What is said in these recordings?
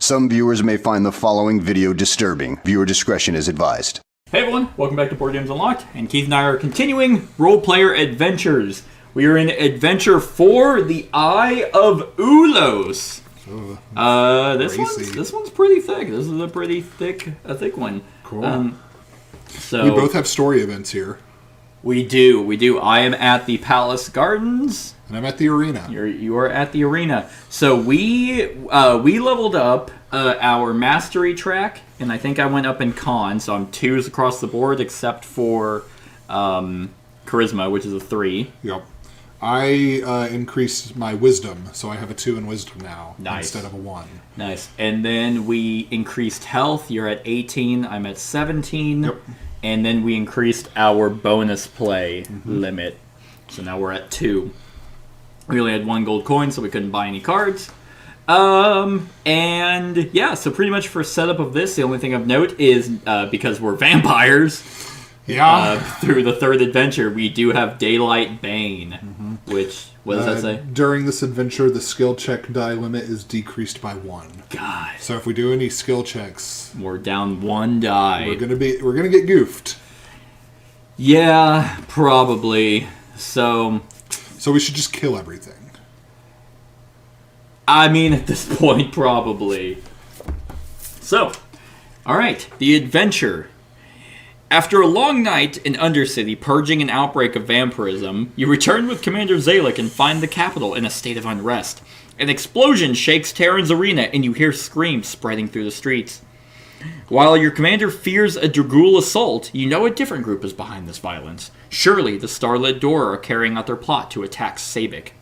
Some viewers may find the following video disturbing. Viewer discretion is advised. Hey everyone, welcome back to Board Games Unlocked, and Keith and I are continuing role-player adventures. We are in Adventure 4, The Eye of Ulos. This one's pretty thick. This is a pretty thick one. Cool. So we both have story events here. We do. I am at the Palace Gardens. And I'm at the arena. You are at the arena. So we leveled up our mastery track, and I think I went up in con, so I'm 2s across the board except for charisma, which is a 3. Yep. I increased my wisdom, so I have a 2 in wisdom now instead of a 1. Nice. And then we increased health. You're at 18. I'm at 17. Yep. And then we increased our bonus play limit. So now we're at 2. We only had 1 gold coin, so we couldn't buy any cards. And yeah, so pretty much for setup of this, the only thing of note is because we're vampires, through the 3rd adventure, we do have Daylight Bane, which, what does that say? During this adventure, the skill check die limit is decreased by 1. God. So if we do any skill checks, We're down 1 die. we're gonna get goofed. Yeah, probably. So we should just kill everything. I mean, at this point, probably. So, alright, the adventure. After a long night in Undercity purging an outbreak of vampirism, you return with Commander Zalek and find the capital in a state of unrest. An explosion shakes Terran's arena and you hear screams spreading through the streets. While your commander fears a Dragul assault, you know a different group is behind this violence. Surely the Starlit Door are carrying out their plot to attack Sabik.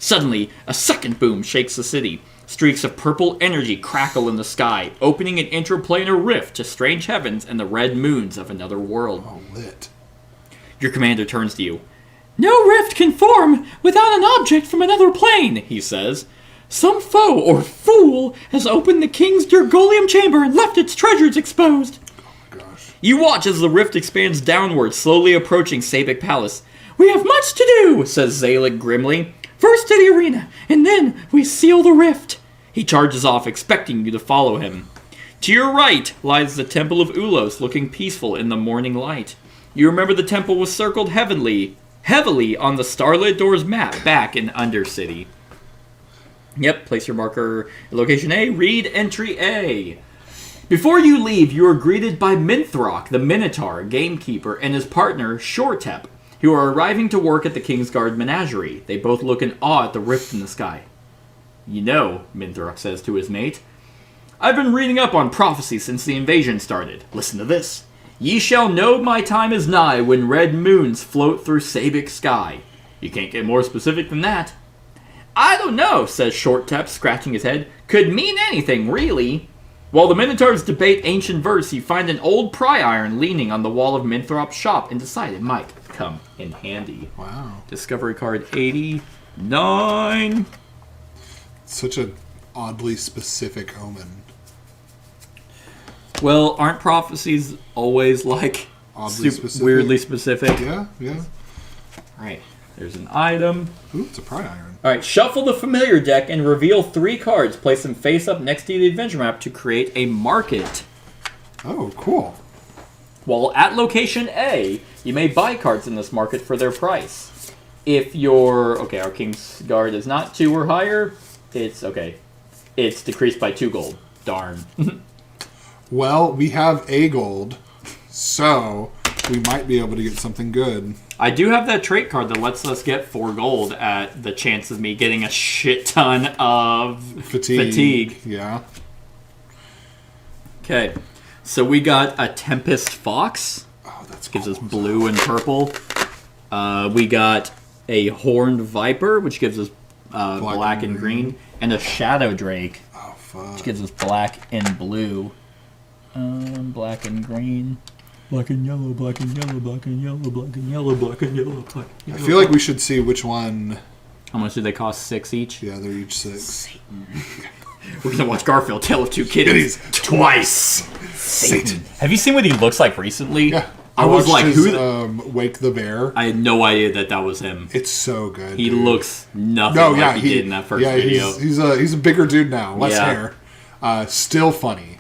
Suddenly, a second boom shakes the city. Streaks of purple energy crackle in the sky, opening an interplanar rift to strange heavens and the red moons of another world. Oh, lit. Your commander turns to you. No rift can form without an object from another plane, he says. Some foe or fool has opened the king's Durgolium chamber and left its treasures exposed. Oh my gosh. You watch as the rift expands downward, slowly approaching Sabik Palace. We have much to do, says Zalek grimly. First to the arena, and then we seal the rift. He charges off, expecting you to follow him. To your right lies the Temple of Ulos, looking peaceful in the morning light. You remember the temple was circled heavily on the Starlit Doors map back in Undercity. Yep, place your marker in location A, read entry A. Before you leave, you are greeted by Minthrok, the Minotaur, gamekeeper, and his partner, Shortep, who are arriving to work at the Kingsguard Menagerie. They both look in awe at the rift in the sky. You know, Minthrok says to his mate, I've been reading up on prophecy since the invasion started. Listen to this. Ye shall know my time is nigh when red moons float through Sabik sky. You can't get more specific than that. I don't know, says Shortep, scratching his head. Could mean anything, really. While the Minotaurs debate ancient verse, you find an old pry iron leaning on the wall of Minthrop's shop and decide it might come in handy. Wow. Discovery card 89. Such a oddly specific omen. Well, aren't prophecies always like Oddly specific? weirdly specific? Yeah. Alright, there's an item. Ooh, it's a pry iron. Alright, shuffle the familiar deck and reveal 3 cards. Place them face up next to the adventure map to create a market. Oh, cool. While at location A, you may buy cards in this market for their price. If your... Okay, our King's Guard is not 2 or higher. It's... Okay. It's decreased by 2 gold. Darn. Well, we have a gold, so we might be able to get something good. I do have that trait card that lets us get 4 gold at the chance of me getting a shit ton of fatigue. Yeah. Okay. So we got a Tempest Fox. Oh, that's Gives cool. us blue and purple. We got a Horned Viper, which gives us black and green. And a Shadow Drake, Oh, fuck. which gives us black and blue. Black and green. Black and yellow, black and yellow, black and yellow, black and yellow, black and yellow, black and yellow. I feel like we should see which one. How much do they cost? 6 each? Yeah, they're each 6. We're gonna watch Garfield, Tale of Two Kitties twice. Satan. Have you seen what he looks like recently? Yeah. I was watched like, his, who? Wake the Bear. I had no idea that was him. It's so good. He dude. looks nothing like he did in that first video. He's a bigger dude now, less Yeah. hair. Still funny.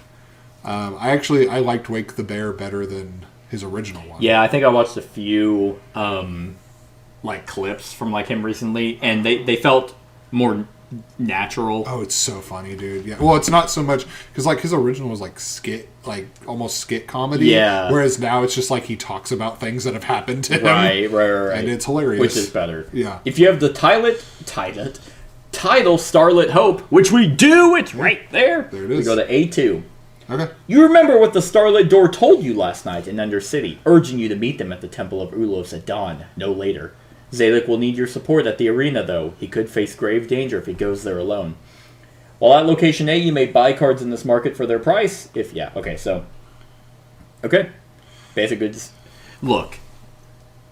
I liked Wake the Bear better than his original one. Yeah, I think I watched a few like clips from like him recently, and they felt more natural. Oh, it's so funny, dude. Yeah. Well, it's not so much because like his original was like skit, like almost skit comedy. Yeah. Whereas now it's just like he talks about things that have happened to him. Right. And it's hilarious. Which is better. Yeah. If you have the title Starlit Hope, which we do, it's right there. There it is. We go to A2. Okay. You remember what the Starlit Door told you last night in Undercity, urging you to meet them at the Temple of Ulos at dawn, no later. Zalek will need your support at the arena, though. He could face grave danger if he goes there alone. While at Location A, you may buy cards in this market for their price. Okay. Basic goods. Look.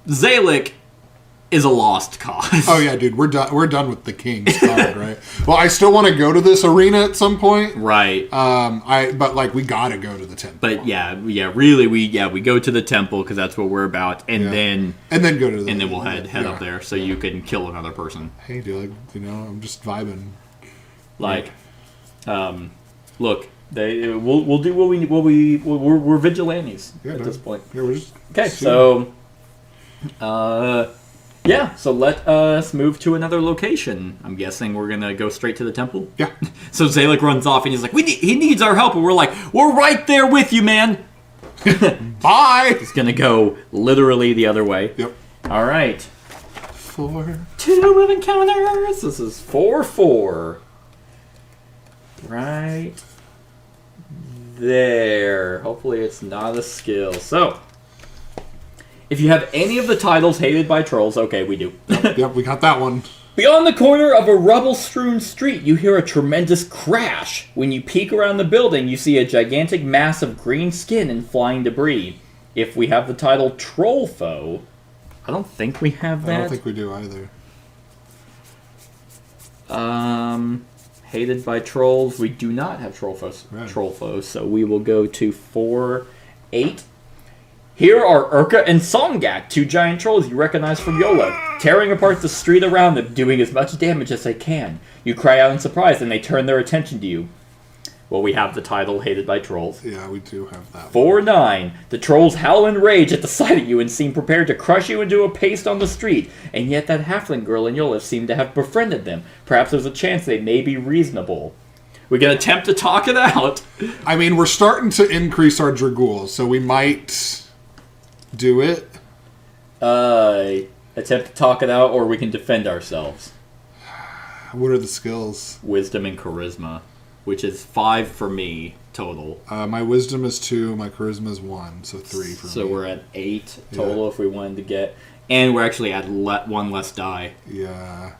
Zalek is a lost cause. Oh yeah, dude, we're done with the King's card, right? Well, I still want to go to this arena at some point. Right. But like we gotta go to the temple. But really, we go to the temple because that's what we're about, and then go to the, and then we'll head up there so you can kill another person. Hey, dude, I'm just vibing. Like, look, we'll do we're vigilantes at this point. Yeah, we're just okay. So, so let us move to another location. I'm guessing we're gonna go straight to the temple. Yeah. So Zalek runs off and he's like, he needs our help, and we're like, we're right there with you, man. Bye. He's gonna go literally the other way. Yep. All right. 4. 2 encounters. This is 4-4. Right there. Hopefully it's not a skill. So, if you have any of the titles hated by trolls, okay, we do. Yep, we got that one. Beyond the corner of a rubble-strewn street, you hear a tremendous crash. When you peek around the building, you see a gigantic mass of green skin and flying debris. If we have the title Troll Foe, I don't think we have that. I don't think we do either. Hated by trolls, we do not have troll foes, so we will go to 4-8. Here are Urka and Songak, 2 giant trolls you recognize from Yola, tearing apart the street around them, doing as much damage as they can. You cry out in surprise, and they turn their attention to you. Well, we have the title Hated by Trolls. Yeah, we do have that 4-9. The trolls howl in rage at the sight of you and seem prepared to crush you into a paste on the street, and yet that halfling girl and Yola seem to have befriended them. Perhaps there's a chance they may be reasonable. We can attempt to talk it out. I mean, we're starting to increase our Dragools, so we might do it. Attempt to talk it out, or we can defend ourselves. What are the skills? Wisdom and Charisma, which is 5 for me total. My Wisdom is 2, my Charisma is 1, so 3 for me. So we're at 8 total if we wanted to get... And we're actually at 1 less die. Yeah.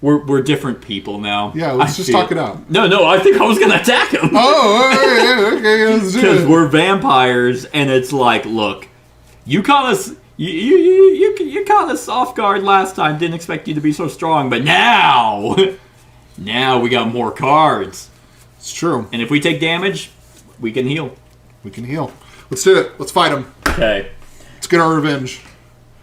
We're different people now. Yeah, let's just talk it out. No, I think I was going to attack him. Oh, okay, let's do it. Because we're vampires, and it's like, look, you caught us... You caught us off guard last time. Didn't expect you to be so strong, but now we got more cards. It's true. And if we take damage, we can heal. We can heal. Let's do it. Let's fight them. Okay. Let's get our revenge.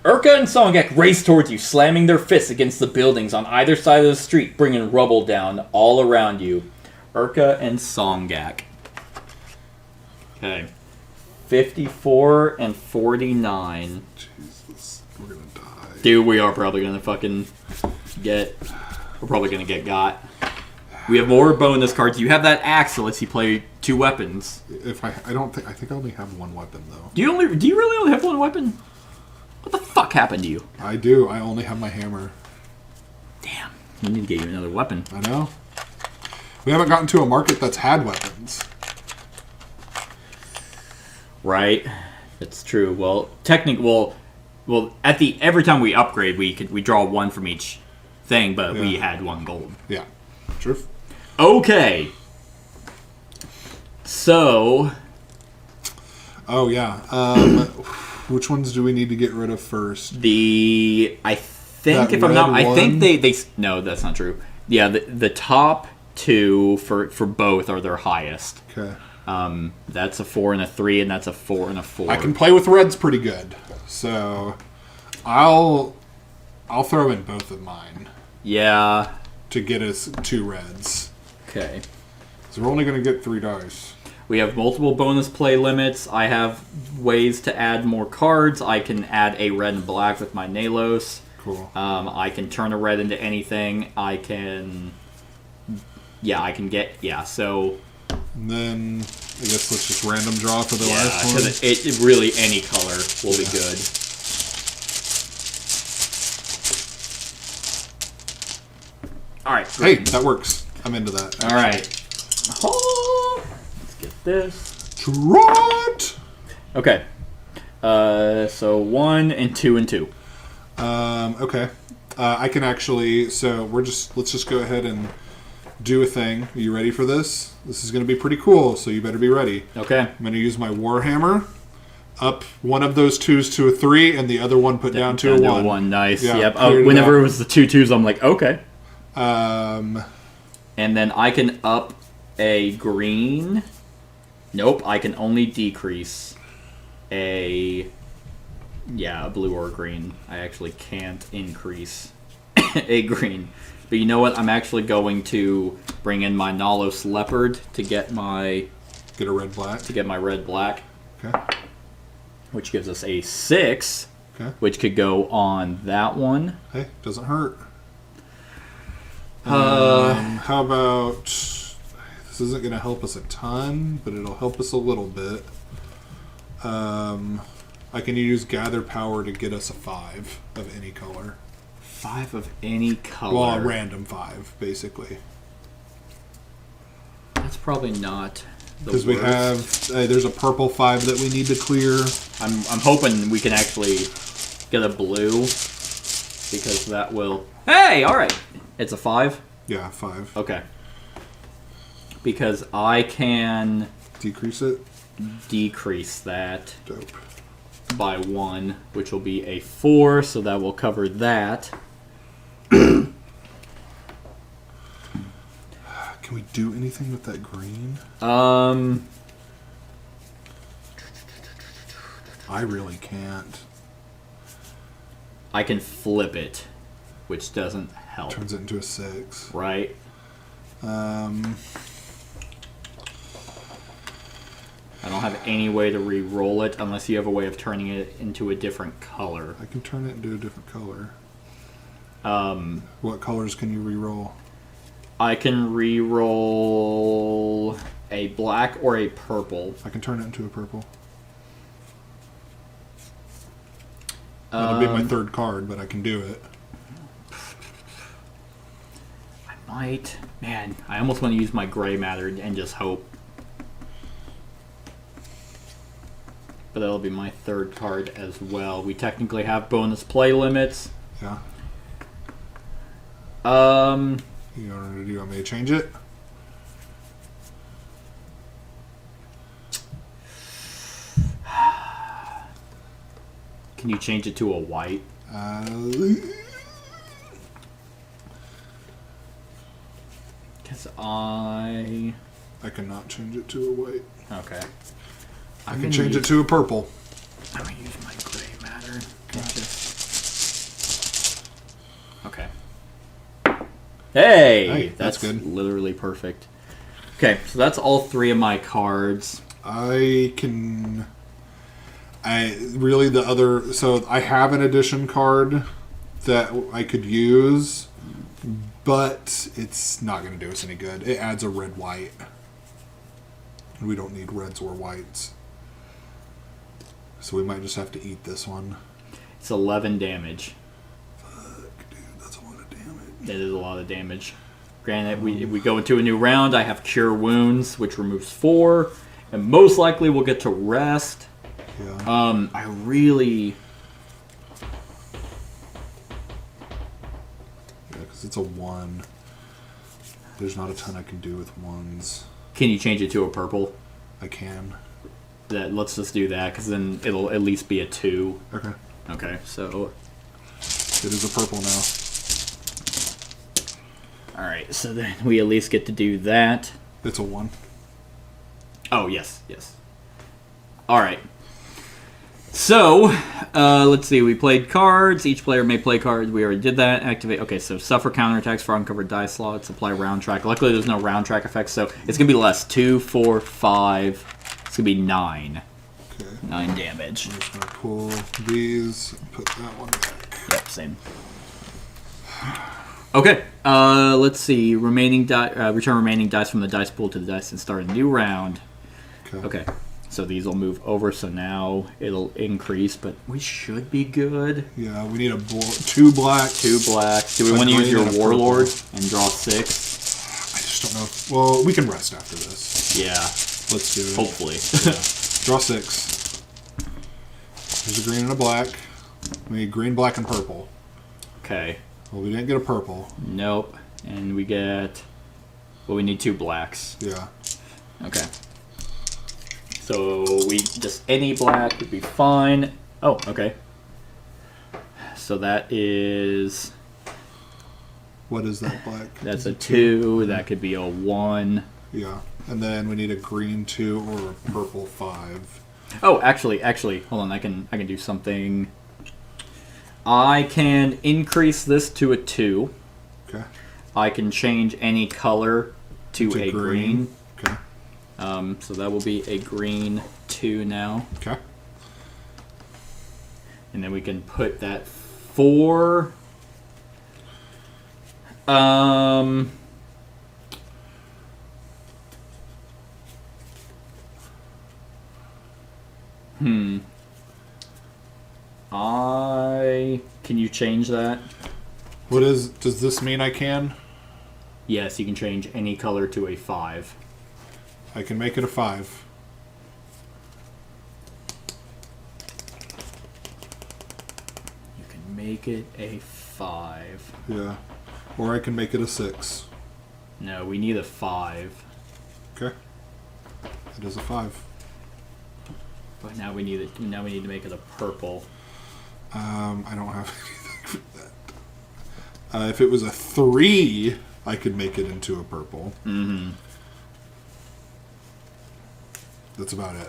Urka and Songak race towards you, slamming their fists against the buildings on either side of the street, bringing rubble down all around you. Urka and Songak. Okay. 54 and 49. Jesus, we're gonna die. Dude, we are probably gonna fucking get... We're probably gonna get got. We have more bonus cards. You have that axe that lets you play 2 weapons. I think I only have 1 weapon though. Do you really only have 1 weapon? What the fuck happened to you? I do. I only have my hammer. Damn. We need to get you another weapon. I know. We haven't gotten to a market that's had weapons. Right. That's true. Well, every time we upgrade, we draw 1 from each thing, but we had 1 gold. Yeah. True. Okay. So. Oh yeah. Which ones do we need to get rid of first? I think they no, that's not true. Yeah, the top 2 for both are their highest. Okay. That's a 4 and a 3, and that's a 4 and a 4. I can play with reds pretty good, so I'll throw in both of mine. Yeah. to get us 2 reds. Okay. So we're only going to get 3 dice. We have multiple bonus play limits. I have ways to add more cards. I can add a red and black with my Nalos. Cool. I can turn a red into anything. I can get... Yeah, so... And then, I guess let's just random draw for the Yeah, last one. because it really, any color will be good. Alright. Hey, that works. I'm into that. Alright. Oh, let's get this. Trot! Okay. So 1 and 2 and 2. Okay. I can actually, so let's just go ahead and do a thing. Are you ready for this? This is going to be pretty cool, so you better be ready. Okay. I'm going to use my Warhammer. Up one of those 2s to a 3, and the other one put down to a 1. Nice. Yeah, yep. cleared it Whenever out. it was the 2 2s, I'm like, okay. Um, And then I can up a green. Nope, I can only decrease a blue or a green. I actually can't increase a green. But you know what? I'm actually going to bring in my Nalos Leopard to get my get a red-black. red-black, Okay. which gives us a 6, Okay. which could go on that one. Hey, doesn't hurt. How about... This isn't going to help us a ton, but it'll help us a little bit. I can use Gather Power to get us a 5 of any color. 5 of any color. Well, a random 5, basically. That's probably not the Because we worst. have... there's a purple 5 that we need to clear. I'm hoping we can actually get a blue, because that will... Hey, all right. It's a 5? Yeah, 5. Okay. Because I can Decrease it. decrease that Dope. by 1, which will be a 4, so that will cover that. Can we do anything with that green? I really can't. I can flip it, which doesn't help, Turns it into a 6. right? I don't have any way to re-roll it unless you have a way of turning it into a different color. I can turn it into a different color. What colors can you re-roll? I can re-roll a black or a purple. I can turn it into a purple. That'll be my 3rd card, but I can do it. I might. Man, I almost want to use my gray matter and just hope. But that'll be my 3rd card as well. We technically have bonus play limits. Yeah. Um, Do you want me to change it? Can you change it to a white? Because I cannot change it to a white. Okay. I can change it to a purple. I'm going to use my gray matter. And just... Okay. Hey! That's good. Literally perfect. Okay, so that's all 3 of my cards. I have an addition card that I could use, but it's not going to do us any good. It adds a red-white. We don't need reds or whites. So we might just have to eat this one. It's 11 damage. Fuck, dude, that's a lot of damage. That is a lot of damage. Granted, if we go into a new round, I have Cure Wounds, which removes 4. And most likely we'll get to rest. Yeah. I really... Yeah, because it's a 1. There's not a ton I can do with 1s. Can you change it to a purple? I can. Let's just do that, because then it'll at least be a 2. Okay. Okay, so... It is a purple now. Alright, so then we at least get to do that. It's a 1. Oh, yes, yes. Alright. So, let's see. We played cards. Each player may play cards. We already did that. Activate. Okay, so suffer counterattacks for uncovered die slots. Apply round track. Luckily, there's no round track effects, so it's going to be less. 2, 4, 5. It's going to be 9. Okay. 9 damage. I'm just going to pull these, put that one back. Yep, same. Okay, let's see. Remaining return remaining dice from the dice pool to the dice and start a new round. Okay. So these will move over, so now it'll increase, but we should be good. Yeah, we need 2 black. 2 black. Do we want to use your Warlord and draw 6? I just don't know. Well, we can rest after this. Yeah. Let's do it. Hopefully. Yeah. Draw 6. There's a green and a black. We need green, black, and purple. Okay. Well, we didn't get a purple. Nope. And we get... Well, we need 2 blacks. Yeah. Okay. So we just any black would be fine. Oh, okay. So that is... What is that black? That's a 2. That could be a 1. Yeah. And then we need a green 2 or a purple 5. Oh, actually, hold on. I can do something. I can increase this to a 2. Okay. I can change any color to a green. Okay. So that will be a green 2 now. Okay. And then we can put that 4. Can you change that? Does this mean I can? Yes, you can change any color to a 5. I can make it a 5. You can make it a 5. Yeah. Or I can make it a 6. No, we need a 5. Okay. It is a 5. But now we need to make it a purple. I don't have anything for that. If it was a 3, I could make it into a purple. Mm-hmm. That's about it.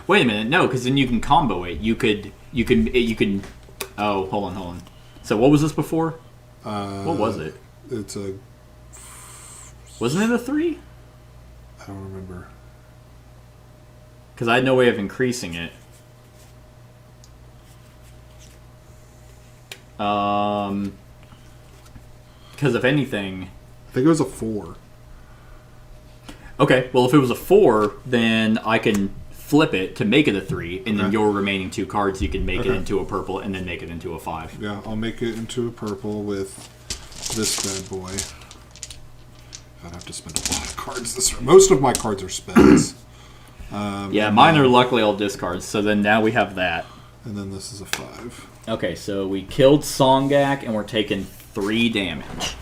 Wait a minute, no, because then you can combo it. You can. Oh, hold on. So what was this before? What was it? It's a. Wasn't it a 3? I don't remember. Because I had no way of increasing it. Because if anything... I think it was a 4. Okay, well if it was a 4, then I can flip it to make it a 3, and then your remaining 2 cards you can make it into a purple and then make it into a 5. Yeah, I'll make it into a purple with this bad boy. I'd have to spend a lot of cards this round. Most of my cards are spells. Yeah, mine are luckily all discards, so then now we have that. And then this is a 5. Okay, so we killed Songak, and we're taking 3 damage.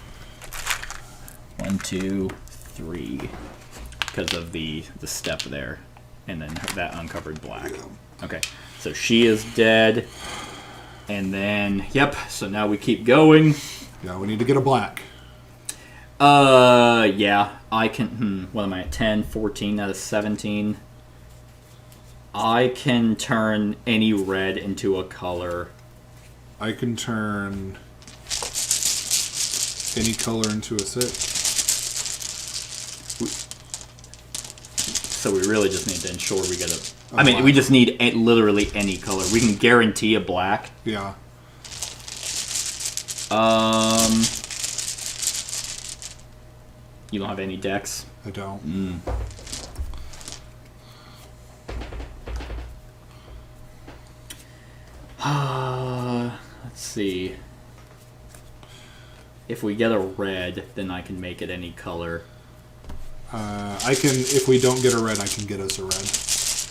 1, 2, 3. Because of the step there. And then that uncovered black. Yeah. Okay, so she is dead. And then, yep, so now we keep going. Yeah, we need to get a black. Yeah, I can, what am I at, 10, 14 out of 17? I can turn any red into a color. I can turn any color into a 6. So we really just need to ensure we get a... I mean, we just need literally any color. We can guarantee a black. Yeah. You don't have any decks? I don't. Let's see. If we get a red, then I can make it any color. I can, if we don't get a red, I can get us a red.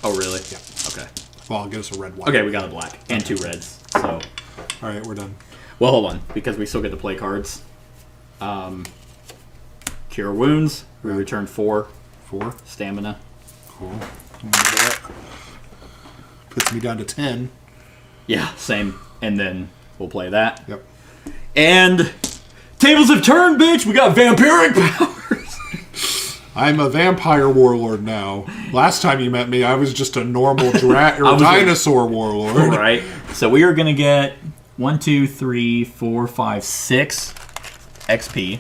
Oh, really? Yeah. Okay. Well, I'll get us a red white. Okay, we got a black. And 2 reds. So. Alright, we're done. Well, hold on. Because we still get to play cards. Cure Wounds. We return 4. 4. Stamina. Cool. That puts me down to 10. Yeah, same. And then we'll play that. Yep. And tables have turned, bitch! We got vampiric powers! I'm a vampire warlord now. Last time you met me, I was just a normal dinosaur warlord. Right. So we are going to get 1, 2, 3, 4, 5, 6 XP.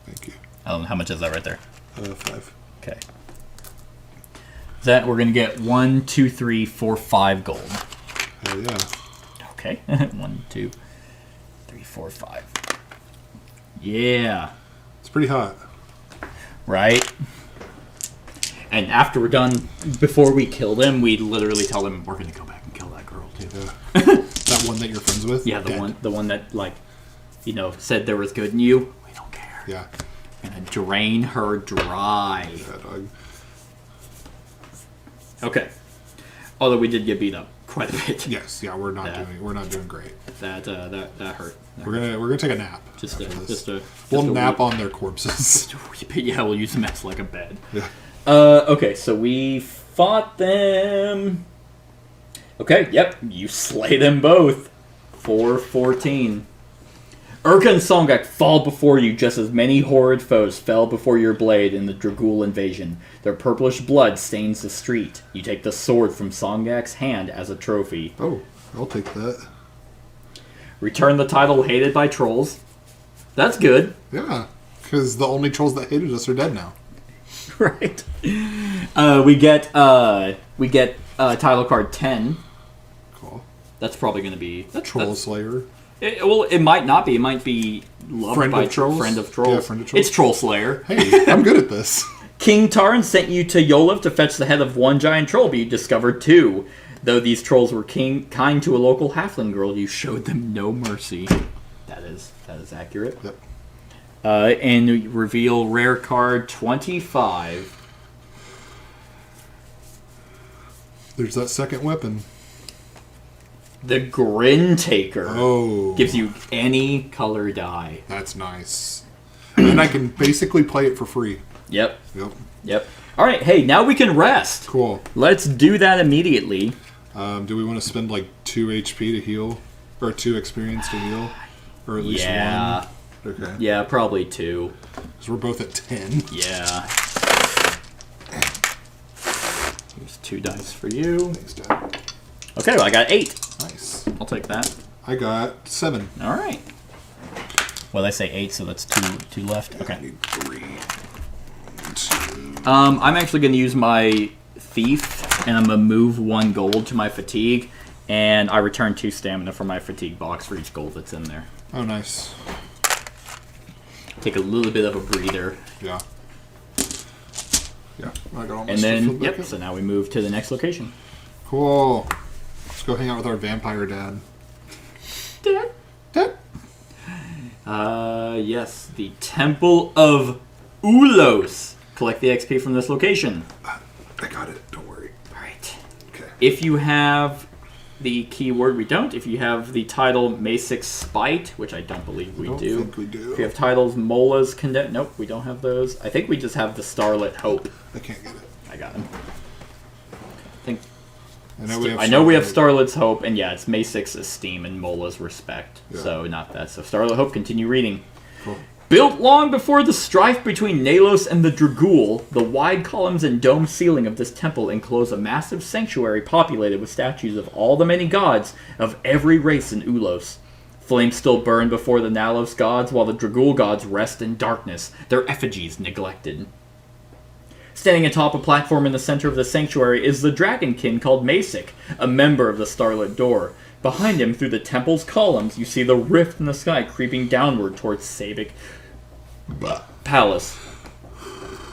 Thank you. I don't know how much is that right there. 5. Okay. That we're going to get 1, 2, 3, 4, 5 gold. Hell yeah. Okay. 1, 2, 3, 4, 5. Yeah. It's pretty hot. Right? And after we're done, before we kill them, we literally tell them we're going to go back and kill that girl too. Yeah. That one that you're friends with? Yeah, the one that, like, you know, said there was good in you. We don't care. Yeah. We're going to drain her dry. Yeah, dog. Okay. Although we did get beat up quite a bit. Yes, yeah, we're not doing great. That hurt. We're gonna take a nap. We'll nap on their corpses. Yeah, we'll use them as like a bed. Yeah. Okay, so we fought them. Okay, yep, you slay them both. 4-14. Urka and Songak fall before you just as many horrid foes fell before your blade in the Dragool invasion. Their purplish blood stains the street. You take the sword from Songak's hand as a trophy. Oh, I'll take that. Return the title hated by trolls. That's good. Yeah, because the only trolls that hated us are dead now. Right. We get title card 10. Cool. That's probably going to be... Troll Slayer. It might not be. It might be loved Friend by of Trolls? Friend of Trolls. Yeah, Friend of Trolls. It's Troll Slayer. Hey, I'm good at this. King Tarn sent you to Yoliv to fetch the head of one giant troll, but you discovered 2. Though these trolls were kind to a local halfling girl, you showed them no mercy. That is accurate. Yep. And you reveal rare card 25. There's that second weapon. The Grin Taker. Oh. Gives you any color die. That's nice. And I can basically play it for free. Yep. Yep. All right, hey, now we can rest. Cool. Let's do that immediately. Do we want to spend like 2 HP to heal? Or 2 experience to heal? Or at least 1? Okay. Yeah, probably 2. Because we're both at 10. Yeah. Here's 2 dice for you. Thanks, Dad. Okay, well, I got 8. Nice. I'll take that. I got 7. All right. Well, I say 8, so that's 2 left. Okay. I need 3. 2. I'm actually going to use my Thief, and I'm going to move 1 gold to my fatigue, and I return 2 stamina from my fatigue box for each gold that's in there. Oh, nice. Take a little bit of a breather. Yeah. Yeah. I got all my And stuff then, filled back up. so now we move to the next location. Cool. Let's go hang out with our vampire dad. Dad? Dad? Yes, the Temple of Ulos. Collect the XP from this location. I got it. Don't worry. Alright. Okay. If you have the keyword, we don't. If you have the title Masic's Spite, which I don't believe we I don't do. think we do. If you have titles Mola's Condemn, nope, we don't have those. I think we just have the Starlit Hope. I can't get it. I got him. I know we have Starlet's Hope, and yeah, it's Masic's Esteem and Mola's Respect. Yeah. So not that. So Starlit Hope, continue reading. Cool. Built long before the strife between Nalos and the Dragool, the wide columns and dome ceiling of this temple enclose a massive sanctuary populated with statues of all the many gods of every race in Ulos. Flames still burn before the Nalos gods, while the Dragool gods rest in darkness, their effigies neglected. Standing atop a platform in the center of the sanctuary is the dragonkin called Masic, a member of the Starlit Door. Behind him, through the temple's columns, you see the rift in the sky creeping downward towards Sabic Palace.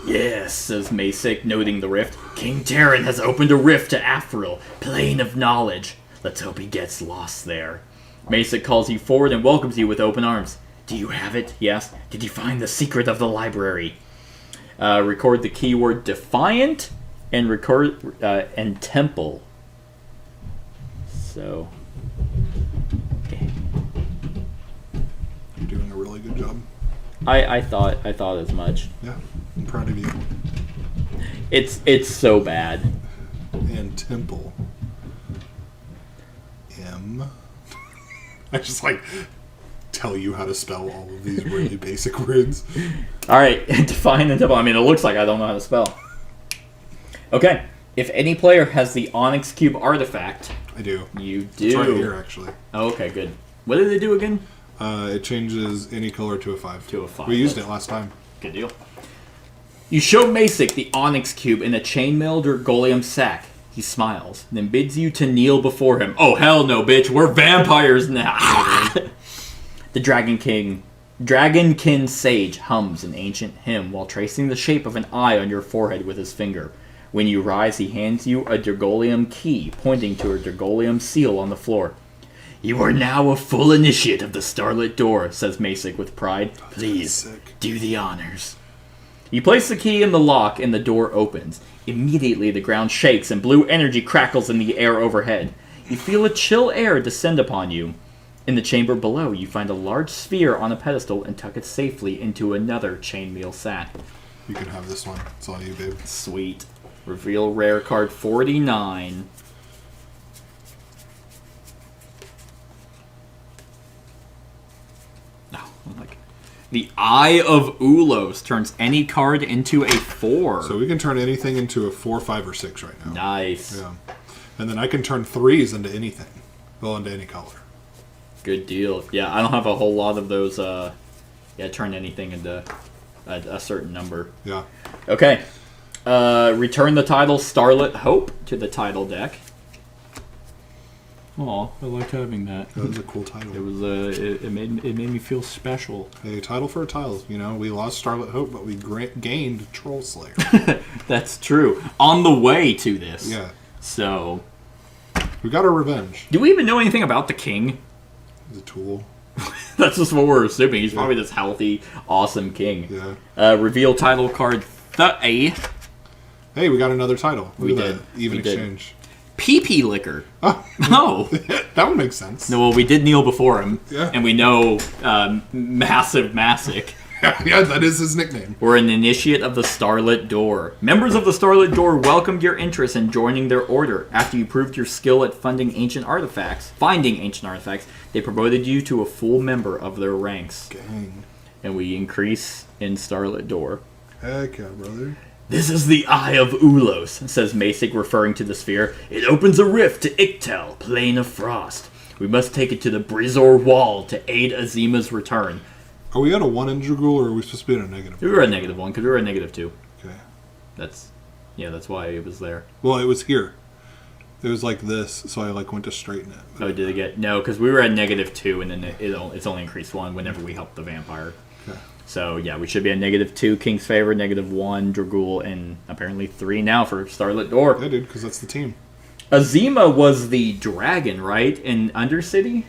Yes, says Masic, noting the rift. King Terran has opened a rift to Afril, Plane of Knowledge. Let's hope he gets lost there. Masic calls you forward and welcomes you with open arms. Do you have it? Yes. Did you find the secret of the library? Record the keyword Defiant and record and Temple. So, You're doing a really good job. I thought as much. Yeah, I'm proud of you. It's so bad. And Temple. M. I just like tell you how to spell all of these really basic words. All right, define and double. I mean, it looks like I don't know how to spell. Okay, if any player has the Onyx Cube artifact, I do. you do. It's right here, actually. Oh, okay, good. What did they do again? It changes any color to a 5. To a 5. We used it last time. Good deal. You show Masic the Onyx Cube in a chainmail Dragolium sack. He smiles, then bids you to kneel before him. Oh, hell no, bitch. We're vampires now. The Dragonkin Sage hums an ancient hymn while tracing the shape of an eye on your forehead with his finger. When you rise, he hands you a Dragolium key, pointing to a Dragolium seal on the floor. You are now a full initiate of the Starlit Door, says Masic with pride. Please, do the honors. You place the key in the lock and the door opens. Immediately the ground shakes and blue energy crackles in the air overhead. You feel a chill air descend upon you. In the chamber below, you find a large sphere on a pedestal and tuck it safely into another chainmail sack. You can have this one. It's all you, babe. Sweet. Reveal rare card 49. The Eye of Ulos turns any card into a 4. So we can turn anything into a 4, 5, or 6 right now. Nice. Yeah. And then I can turn 3s into anything. Well, into any color. Good deal. Yeah, I don't have a whole lot of those, turn anything into a certain number. Yeah. Okay. Return the title Starlit Hope to the title deck. Aw, I liked having that. That was a cool title. It was it made me feel special. A title for a title. You know, we lost Starlit Hope, but we gained Troll Slayer. That's true. On the way to this. Yeah. So. We got our revenge. Do we even know anything about the king? He's a tool. That's just what we're assuming. He's probably this healthy, awesome king. Yeah. Reveal title card 30. Hey, we got another title. We did. Even We did. exchange. Pee-pee liquor. Oh. No. That would make sense. No, well, we did kneel before him. Yeah. And we know Massive Masic. Yeah, that is his nickname. We're an initiate of the Starlit Door. Members of the Starlit Door welcomed your interest in joining their order. After you proved your skill at finding ancient artifacts, they promoted you to a full member of their ranks. Gang. And we increase in Starlit Door. Heck yeah, brother. This is the Eye of Ulos, says Masic, referring to the sphere. It opens a rift to Ictel, Plane of Frost. We must take it to the Brizor Wall to aid Azima's return. Are we at a 1 integral, or are we supposed to be at a negative? We were at -1, because we were at -2. Okay. That's why it was there. Well, it was here. It was like this, so I went to straighten it. Oh, did it get... No, because we were at -2, and then it's only increased 1 whenever we helped the vampire. Okay. So, yeah, we should be at -2, King's Favor, -1, Dragul, and apparently 3 now for Starlit Door. Yeah, dude, because that's the team. Azima was the dragon, right? In Undercity?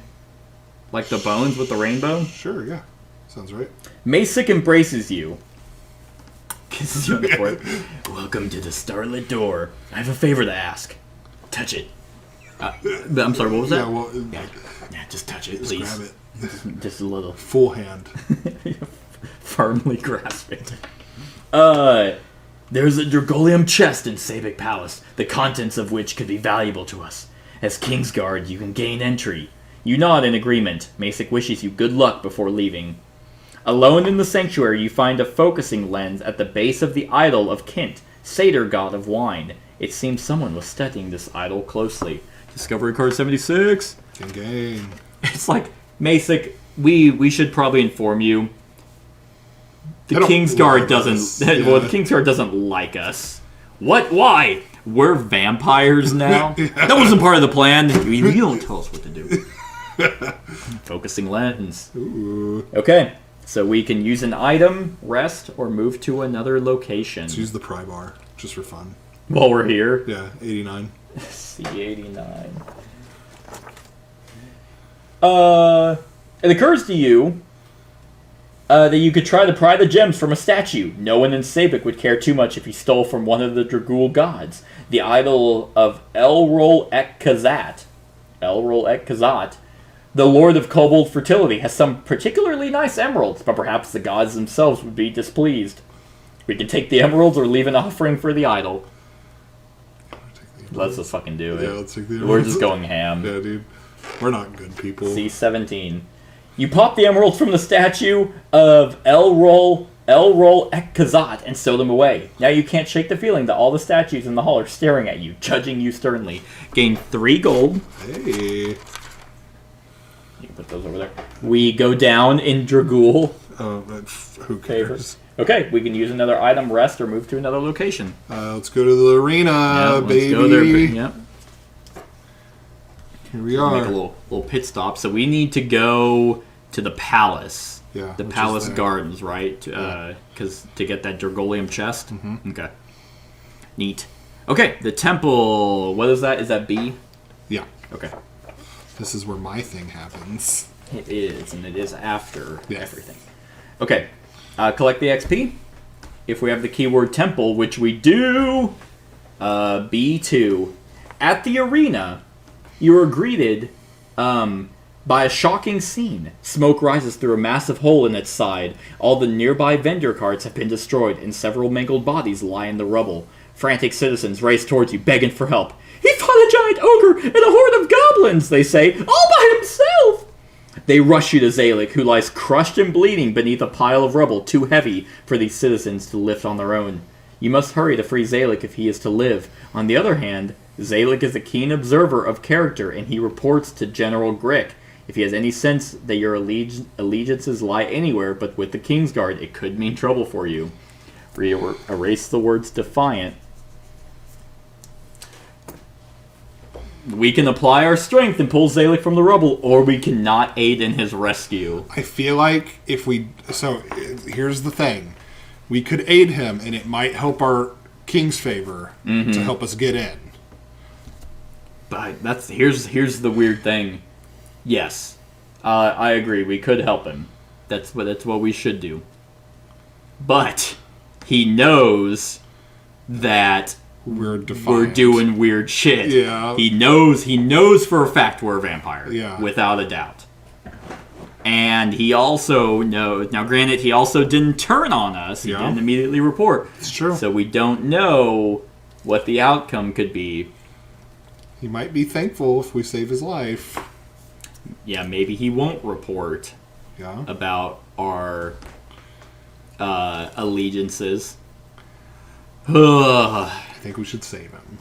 Like the bones with the rainbow? Sure, yeah. Sounds right. Masic embraces you. Kisses you on the forehead. Welcome to the Starlit Door. I have a favor to ask. Touch it. I'm sorry, what was that? Yeah, well, Yeah, just touch it, just please. grab it. Just a little. Full hand. Firmly grasp it. There's a Dragolium chest in Sabic Palace, the contents of which could be valuable to us. As Kingsguard, you can gain entry. You nod in agreement. Masic wishes you good luck before leaving. Alone in the sanctuary, you find a focusing lens at the base of the idol of Kint, satyr god of wine. It seems someone was studying this idol closely. Discovery card 76. Gang. It's like, Masic, we should probably inform you. The Kingsguard doesn't... Yeah. Well, the Kingsguard doesn't like us. What? Why? We're vampires now? Yeah. That wasn't part of the plan. You don't tell us what to do. Focusing lens. Ooh. Okay, so we can use an item, rest, or move to another location. Let's use the pry bar, just for fun. While we're here. Yeah, 89. C89. It occurs to you that you could try to pry the gems from a statue. No one in Sabic would care too much if he stole from one of the Dragul gods. The idol of Elrol Ek Kazat. Elrol Ek Kazat. The Lord of Kobold Fertility has some particularly nice emeralds, but perhaps the gods themselves would be displeased. We can take the emeralds or leave an offering for the idol. Let's just fucking do it. Yeah, let's take the We're just going ham. Yeah, dude. We're not good people. C17. You pop the emeralds from the statue of Elrol Kazat and stow them away. Now you can't shake the feeling that all the statues in the hall are staring at you, judging you sternly. Gain 3 gold. Hey. You can put those over there. We go down in Dragul. Oh, but who cares? Okay, we can use another item, rest, or move to another location. Let's go to the arena, baby. Let's go there. Yep. Here we are. Make a little pit stop. So we need to go to the palace. Yeah. The palace gardens, right? Because to get that Dragolium chest. Mm-hmm. Okay. Neat. Okay, the temple. What is that? Is that B? Yeah. Okay. This is where my thing happens. It is, and it is after everything. Okay. Collect the XP. If we have the keyword temple, which we do, B2. At the arena, you are greeted by a shocking scene. Smoke rises through a massive hole in its side. All the nearby vendor carts have been destroyed, and several mangled bodies lie in the rubble. Frantic citizens race towards you, begging for help. He fought a giant ogre and a horde of goblins, they say, all by himself! They rush you to Zalek, who lies crushed and bleeding beneath a pile of rubble too heavy for these citizens to lift on their own. You must hurry to free Zalek if he is to live. On the other hand, Zalek is a keen observer of character, and he reports to General Grick. If he has any sense that your allegiances lie anywhere but with the Kingsguard, it could mean trouble for you. Erase the words defiant. We can apply our strength and pull Zalek from the rubble, or we cannot aid in his rescue. I feel like if we... So, here's the thing. We could aid him, and it might help our king's favor to help us get in. But here's the weird thing. Yes, I agree. We could help him. That's what we should do. But he knows that We're defiant. we're doing weird shit. Yeah. He knows for a fact we're a vampire. Yeah. Without a doubt. And he also knows... Now, granted, he also didn't turn on us. He didn't immediately report. It's true. So we don't know what the outcome could be. He might be thankful if we save his life. Yeah, maybe he won't report about our allegiances. I think we should save him.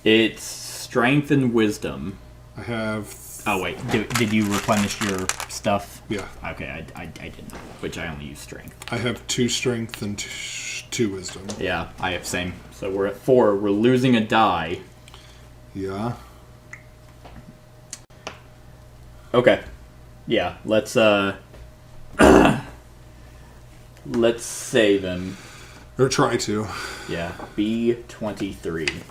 It's strength and wisdom. I have... Oh, wait. Did you replenish your stuff? Yeah. Okay, I did not, which I only use strength. I have 2 strength and 2 wisdom. Yeah, I have same. So we're at 4. We're losing a die. Yeah. Okay. Yeah, let's save him. Or try to. Yeah, B23.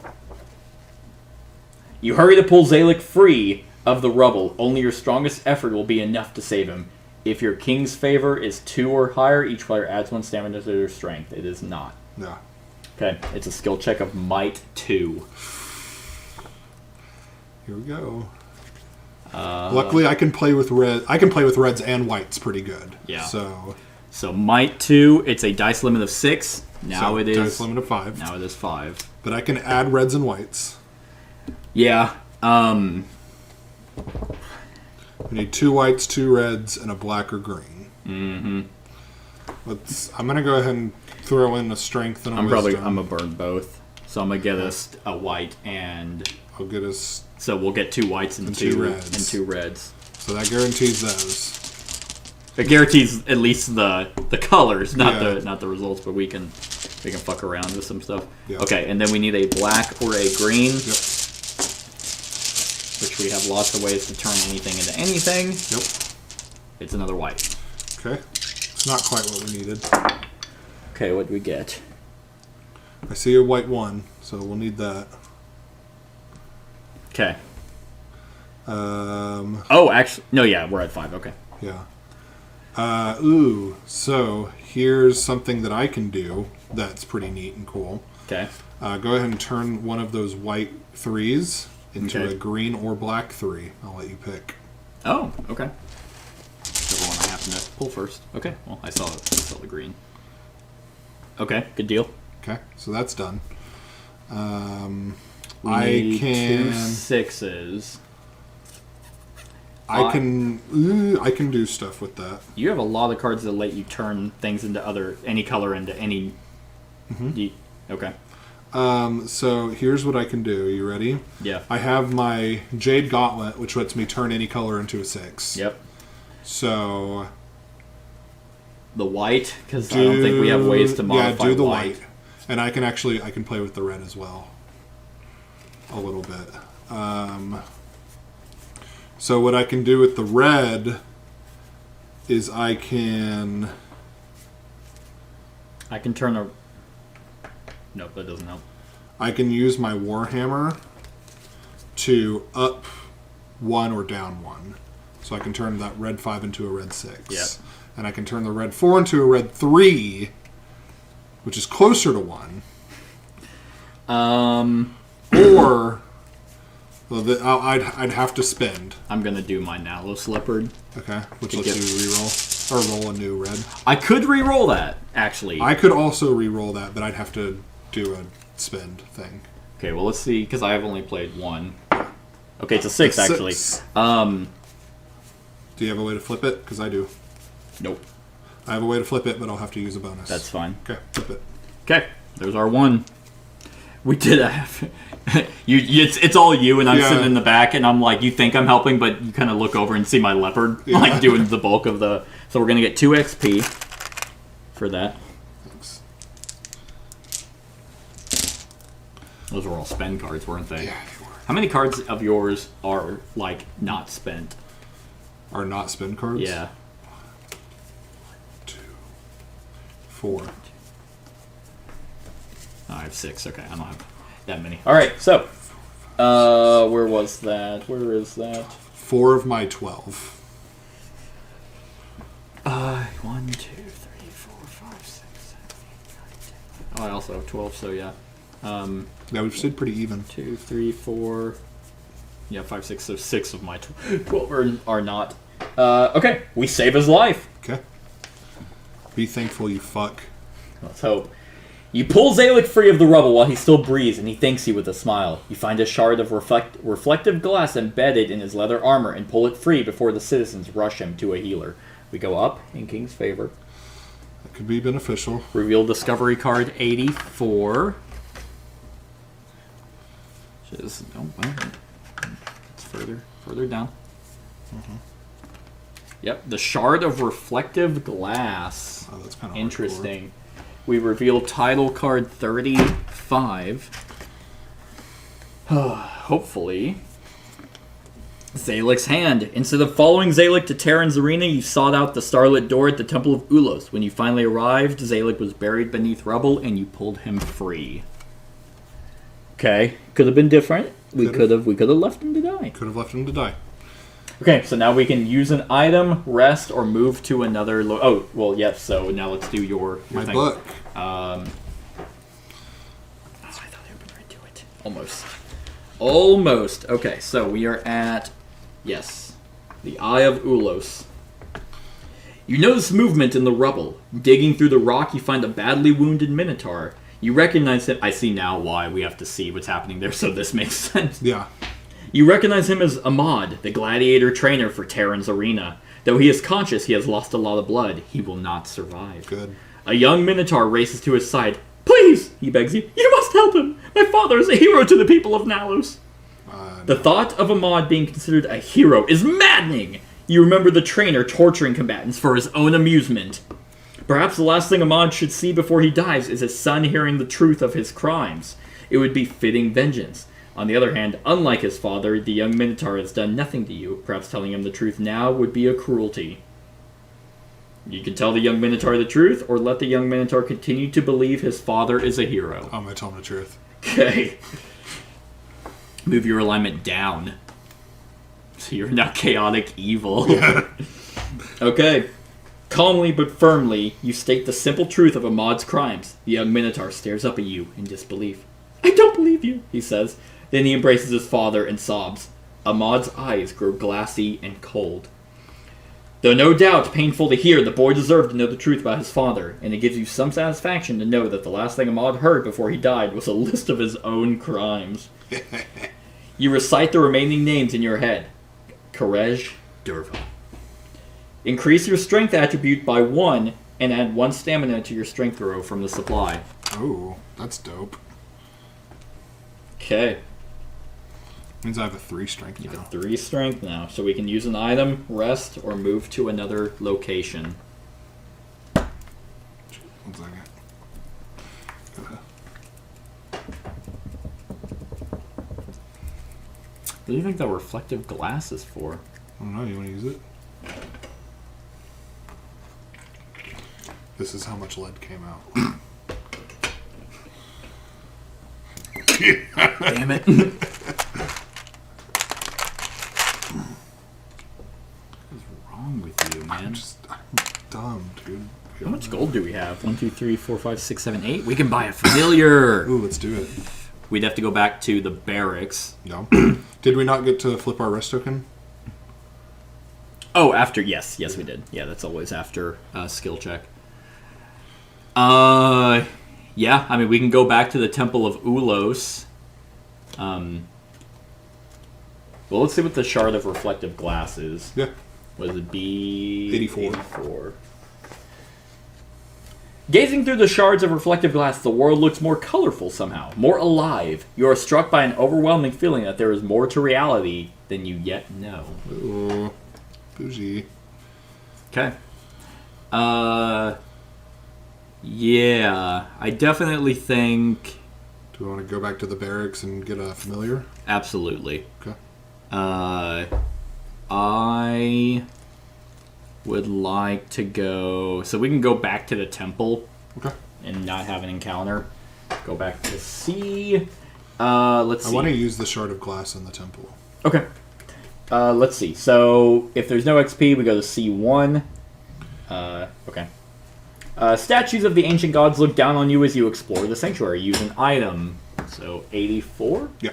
You hurry to pull Zalek free of the rubble. Only your strongest effort will be enough to save him. If your king's favor is 2 or higher, each player adds 1 stamina to their strength. It is not. Yeah. Okay, it's a skill check of might 2. Here we go. Luckily, I can play with red. I can play with reds and whites pretty good. Yeah. So might 2. It's a dice limit of 6. Now it is dice limit of 5. Now it is 5. But I can add reds and whites. Yeah. We need 2 whites, 2 reds, and a black or green. Mm-hmm. I'm gonna go ahead and throw in a strength and a wisdom. I'm gonna burn both. So I'm gonna get us a white and I'll get us. So we'll get 2 whites and 2 reds. And 2 reds. So that guarantees those. It guarantees at least the colors, not the results, but we can fuck around with some stuff. Yeah. Okay, and then we need a black or a green. Yep. Which we have lots of ways to turn anything into anything. Yep. It's another white. Okay. It's not quite what we needed. Okay, what do we get? I see a white 1, so we'll need that. Okay. Oh, actually, no, yeah, we're at 5. Okay. Yeah. So here's something that I can do that's pretty neat and cool. Okay. Go ahead and turn one of those white 3s into a green or black 3. I'll let you pick. Oh, okay. Whichever one I happen to pull first. Okay, well, I saw the green. Okay, good deal. Okay, so that's done. We need 2 6s. I can do stuff with that. You have a lot of cards that let you turn things into any color into any... Okay. So here's what I can do. You ready? Yeah. I have my Jade Gauntlet, which lets me turn any color into a 6. Yep. So... The white, because I don't think we have ways to modify do the white. And I can play with the red as well. A little bit. So what I can do with the red is I can turn a... Nope, that doesn't help. I can use my Warhammer to up 1 or down 1. So I can turn that red 5 into a red 6. Yep. And I can turn the red 4 into a red 3, which is closer to 1. Or... Well, I'd have to spend. I'm going to do my Nalos Leopard. Okay, which lets you reroll. Or roll a new red. I could re-roll that, actually. I could also re-roll that, but I'd have to do a spend thing. Okay, well, let's see, because I have only played 1. Okay, it's a 6, actually. Do you have a way to flip it? Because I do. Nope. I have a way to flip it, but I'll have to use a bonus. That's fine. Okay, flip it. Okay, there's our 1. We did have... it's all you, and I'm sitting in the back, and I'm like, you think I'm helping, but you kind of look over and see my leopard, like, doing the bulk of the... So we're going to get 2 XP for that. Thanks. Those were all spend cards, weren't they? Yeah, they were. How many cards of yours are, like, not spent? Are not spend cards? Yeah. 2, 4. Oh, I have 6. Okay, I don't have that many. All right, so where was that? Where is that? 4 of my 12. 1, 2, 3, 4, 5, 6, 7, 8, 9, 10. Oh, I also have 12. So yeah. Yeah, we've stayed pretty even. 2, 3, 4. Yeah, 5, 6. So 6 of my 12 are not. Okay, we save his life. Okay. Be thankful, you fuck. Let's hope. You pull Zalek free of the rubble while he still breathes, and he thanks you with a smile. You find a shard of reflective glass embedded in his leather armor and pull it free before the citizens rush him to a healer. We go up in King's favor. That could be beneficial. Reveal discovery card 84. Which is... Oh, well, it's further down. Mm-hmm. Yep, the shard of reflective glass. Oh, that's kind of interesting. Hardcore. We reveal title card 35. Hopefully. Zalek's hand. Instead of following Zalek to Terran's arena, you sought out the starlit door at the Temple of Ulos. When you finally arrived, Zalek was buried beneath rubble, and you pulled him free. Okay, could have been different. We could have left him to die. Could have left him to die. Okay, so now we can use an item, rest, or move to another... oh, well, yes, so now let's do your My thing. book. Oh, I thought I opened right to it. Almost. Okay, so we are at... Yes. The Eye of Ulos. You notice movement in the rubble. Digging through the rock, you find a badly wounded Minotaur. You recognize him... I see now why we have to see what's happening there, so this makes sense. Yeah. You recognize him as Ahmad, the gladiator trainer for Terran's arena. Though he is conscious he has lost a lot of blood, he will not survive. Good. A young Minotaur races to his side. Please, he begs you, you must help him. My father is a hero to the people of Nalos. The thought of Ahmad being considered a hero is maddening. You remember the trainer torturing combatants for his own amusement. Perhaps the last thing Ahmad should see before he dies is his son hearing the truth of his crimes. It would be fitting vengeance. On the other hand, unlike his father, the young Minotaur has done nothing to you. Perhaps telling him the truth now would be a cruelty. You can tell the young Minotaur the truth, or let the young Minotaur continue to believe his father is a hero. I'm going to tell him the truth. Okay. Move your alignment down. So you're now chaotic evil. Yeah. Okay. Calmly but firmly, you state the simple truth of Ahmad's crimes. The young Minotaur stares up at you in disbelief. I don't believe you, he says. Then he embraces his father and sobs. Ahmad's eyes grow glassy and cold. Though no doubt painful to hear, the boy deserved to know the truth about his father, and it gives you some satisfaction to know that the last thing Ahmad heard before he died was a list of his own crimes. You recite the remaining names in your head. Karej, Durva. Increase your strength attribute by 1 and add 1 stamina to your strength row from the supply. Oh, that's dope. Okay. Means I have a 3 strength You now. have 3 strength now, so we can use an item, rest, or move to another location. 1 second. What do you think that reflective glass is for? I don't know, you want to use it? This is how much lead came out. Damn it. What's wrong with you, man? I'm dumb, dude. How much gold do we have? 1, 2, 3, 4, 5, 6, 7, 8. We can buy a familiar. Ooh, let's do it. We'd have to go back to the barracks. No. Did we not get to flip our rest token? Oh, after, yes, we did. Yeah, that's always after skill check. Yeah, I mean, we can go back to the Temple of Ulos. Well, let's see what the Shard of Reflective Glass is. Yeah. What is it, B... 84. 84. Gazing through the shards of reflective glass, the world looks more colorful somehow, more alive. You are struck by an overwhelming feeling that there is more to reality than you yet know. Ooh. Bougie. Okay. Yeah, I definitely think... Do we want to go back to the barracks and get a familiar? Absolutely. Okay. I would like to go... So we can go back to the temple. Okay. And not have an encounter. Go back to C. Let's see. I want to use the shard of glass in the temple. Okay. Let's see. So if there's no XP, we go to C1. Okay. Statues of the ancient gods look down on you as you explore the sanctuary. Use an item. So 84? Yeah.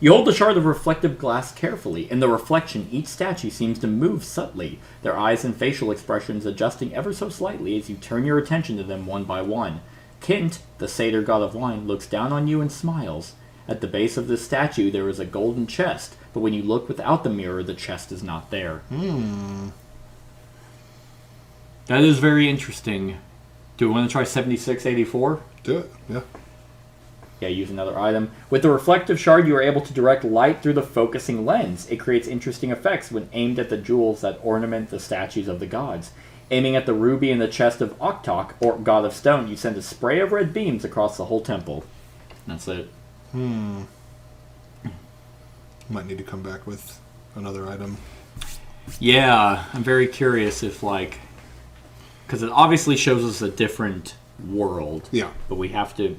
You hold the shard of reflective glass carefully. In the reflection, each statue seems to move subtly, their eyes and facial expressions adjusting ever so slightly as you turn your attention to them one by one. Kint, the satyr god of wine, looks down on you and smiles. At the base of this statue, there is a golden chest, but when you look without the mirror, the chest is not there. That is very interesting. Do we want to try 7684? Do it. Yeah. Yeah, use another item. With the reflective shard, you are able to direct light through the focusing lens. It creates interesting effects when aimed at the jewels that ornament the statues of the gods. Aiming at the ruby in the chest of Oktok, or god of stone, you send a spray of red beams across the whole temple. That's it. Might need to come back with another item. Yeah, I'm very curious if, like... Because it obviously shows us a different world. Yeah. But we have to...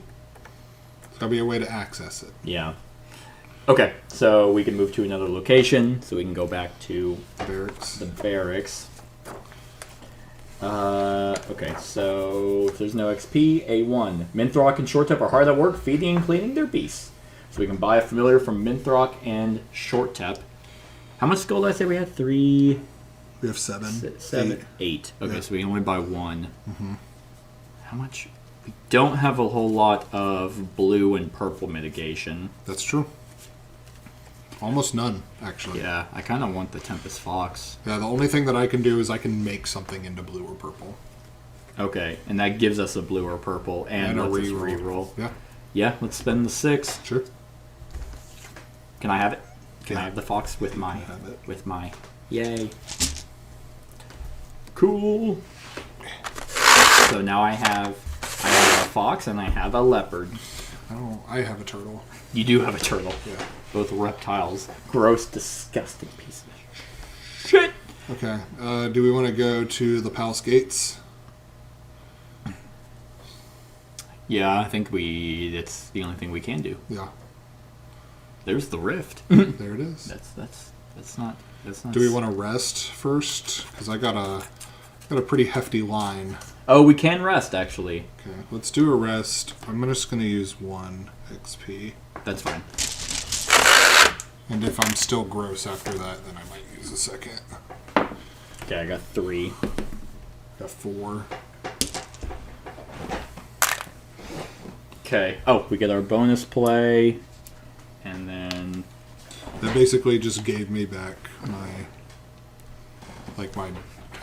There'll be a way to access it. Yeah. Okay, so we can move to another location, so we can go back to Barracks. the barracks. Okay, so if there's no XP, A1. Minthrock and Shorttep are hard at work feeding and cleaning their beasts. So we can buy a familiar from Minthrock and Shorttep. How much gold did I say we had? 3... We have 7. 7, 8. Okay, Yeah. so we can only buy 1. How much? We don't have a whole lot of blue and purple mitigation. That's true. Almost none, actually. Yeah, I kind of want the Tempest Fox. Yeah, the only thing that I can do is I can make something into blue or purple. Okay, and that gives us a blue or purple and a lets us reroll. reroll. Yeah, Yeah, let's spend the 6. sure. Can I have it? Can Yeah. I have the fox with my... have it. With my... Yay. Cool. So now I have a fox and I have a leopard. I have a turtle. You do have a turtle. Yeah. Both reptiles. Gross, disgusting piece of shit. Okay, do we want to go to the palace gates? Yeah, I think it's the only thing we can do. Yeah, There's the rift. there it is. That's not. Do we want to rest first? Because I got a pretty hefty line. Oh, we can rest actually. Okay, let's do a rest. I'm just going to use 1 XP. That's fine. And if I'm still gross after that, then I might use a second. Okay, I got 3. Got 4. Okay. Oh, we get our bonus play, and then The basically just gave me back my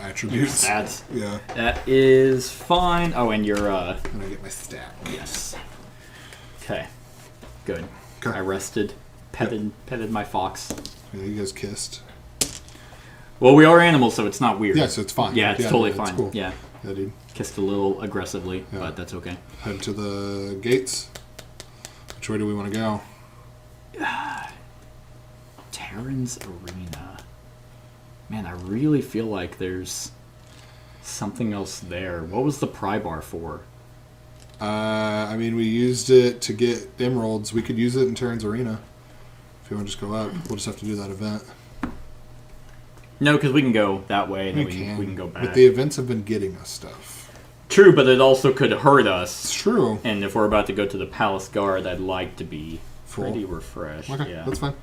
attributes. Stats. Yeah. That is fine. Oh, and your And I get my stack. yes. Okay. Good. Okay. I rested. Petted my fox. Yeah, you guys kissed. Well, we are animals, so it's not weird. Yeah, so it's fine. Yeah, it's totally it's fine. cool. Yeah. Yeah, dude. Kissed a little aggressively, Yeah. but that's okay. Head to the gates. Which way do we want to go? Terran's Arena. Man, I really feel like there's something else there. What was the pry bar for? I mean, we used it to get emeralds. We could use it in Terran's Arena. If you want to just go up, we'll just have to do that event. No, because we can go that way, and then we can. can go back. But the events have been getting us stuff. True, but it also could hurt us. It's true. And if we're about to go to the Palace Guard, I'd like to be Full. pretty refreshed. Okay, Yeah. that's fine.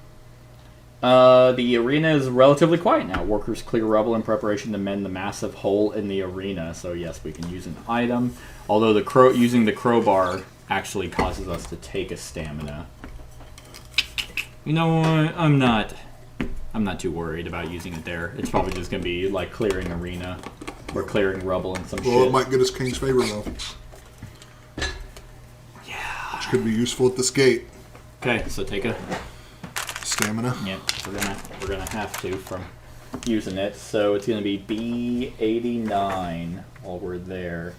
The arena is relatively quiet now. Workers clear rubble in preparation to mend the massive hole in the arena. So yes, we can use an item. Although using the crowbar actually causes us to take a stamina. You know what? I'm not too worried about using it there. It's probably just gonna be like clearing arena or clearing rubble and some Well, shit. it might get us King's favor though. Yeah. Which could be useful at this gate. Okay, so take a Stamina. yeah. We're gonna have to from using it. So it's gonna be B89 while we're there.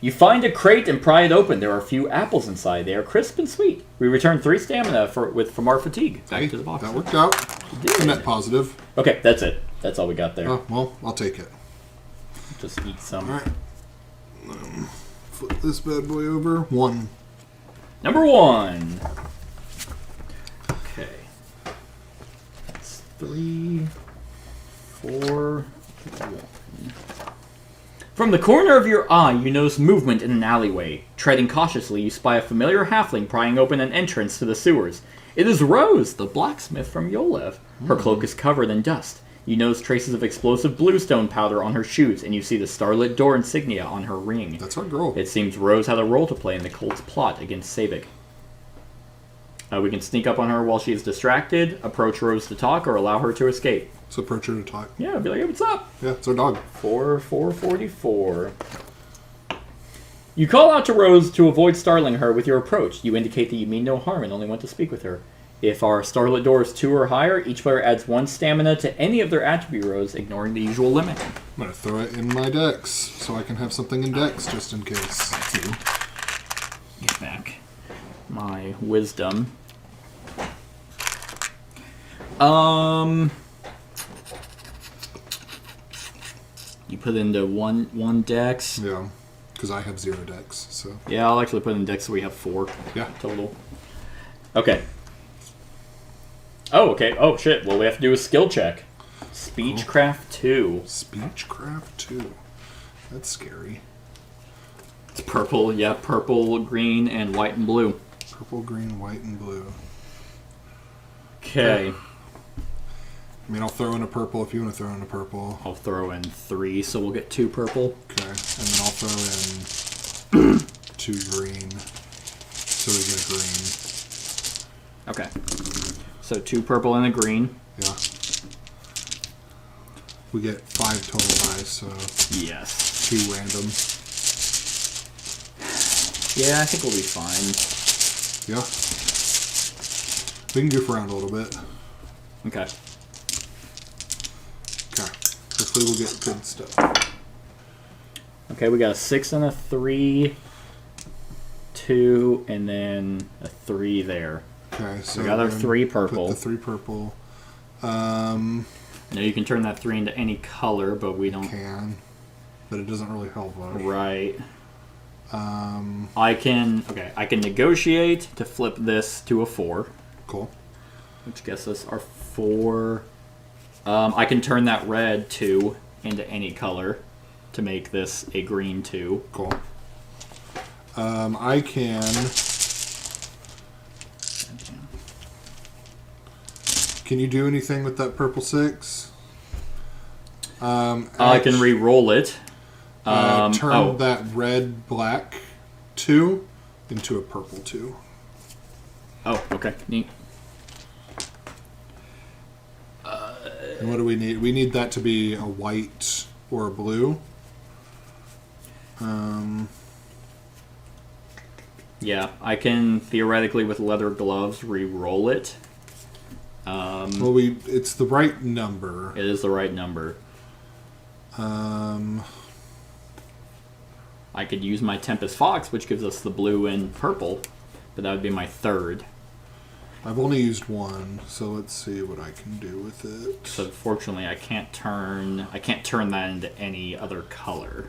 You find a crate and pry it open. There are a few apples inside. They are crisp and sweet. We return 3 stamina from our fatigue. Back Hey, to the box. that worked out. did. Net positive. Okay, that's it. That's all we got there. Oh, well, I'll take it. Just eat some. Alright. Flip this bad boy over. 1. Number 1. Okay. That's 3, 4, 1. From the corner of your eye, you notice movement in an alleyway. Treading cautiously, you spy a familiar halfling prying open an entrance to the sewers. It is Rose, the blacksmith from Yolev. Her cloak is covered in dust. You notice traces of explosive bluestone powder on her shoes, and you see the starlit door insignia on her ring. That's our girl. It seems Rose had a role to play in the cult's plot against Sabik. We can sneak up on her while she is distracted, approach Rose to talk, or allow her to escape. So approach her to talk. Yeah, be like, hey, what's up? Yeah, it's our dog. 444. You call out to Rose to avoid startling her with your approach. You indicate that you mean no harm and only want to speak with her. If our starlit door is 2 or higher, each player adds 1 stamina to any of their attribute rows, ignoring the usual limit. I'm going to throw it in my dex so I can have something in dex just in case. Get back my wisdom. You put into one dex. Yeah, because I have 0 dex, so. Yeah, I'll actually put in dex so we have 4 Yeah. total. Okay. Oh, okay. Oh, shit. Well, we have to do a skill check. Speechcraft 2. Speechcraft 2. That's scary. It's purple. Yeah, purple, green, and white and blue. Purple, green, white, and blue. Okay. I mean, I'll throw in a purple if you want to throw in a purple. I'll throw in 3, so we'll get 2 purple. Okay, and then I'll throw in 2 green, so we get a green. Okay. So 2 purple and a green. Yeah. We get 5 total dice, so Yes. 2 random. Yeah, I think we'll be fine. Yeah. We can goof around a little bit. Okay. Okay. Hopefully we'll get good stuff. Okay, we got a 6 and a 3, 2, and then a 3 there. Okay, so We got our then 3 purple. Put the 3 purple. Now you can turn that 3 into any color, but we don't. Can, but it doesn't really help us. Right. I can negotiate to flip this to a 4, Cool. which gets us our 4. I can turn that red 2 into any color to make this a green 2. Cool. I can. Can you do anything with that purple 6? I can re-roll it. Turn that red black 2 into a purple 2. Oh, okay. Neat. And what do we need? We need that to be a white or a blue. Yeah, I can theoretically with leather gloves re-roll it. Well, it's the right number. It is the right number. Um, I could use my Tempest Fox, which gives us the blue and purple, but that would be my third. I've only used one, so let's see what I can do with it. So fortunately, I can't turn that into any other color.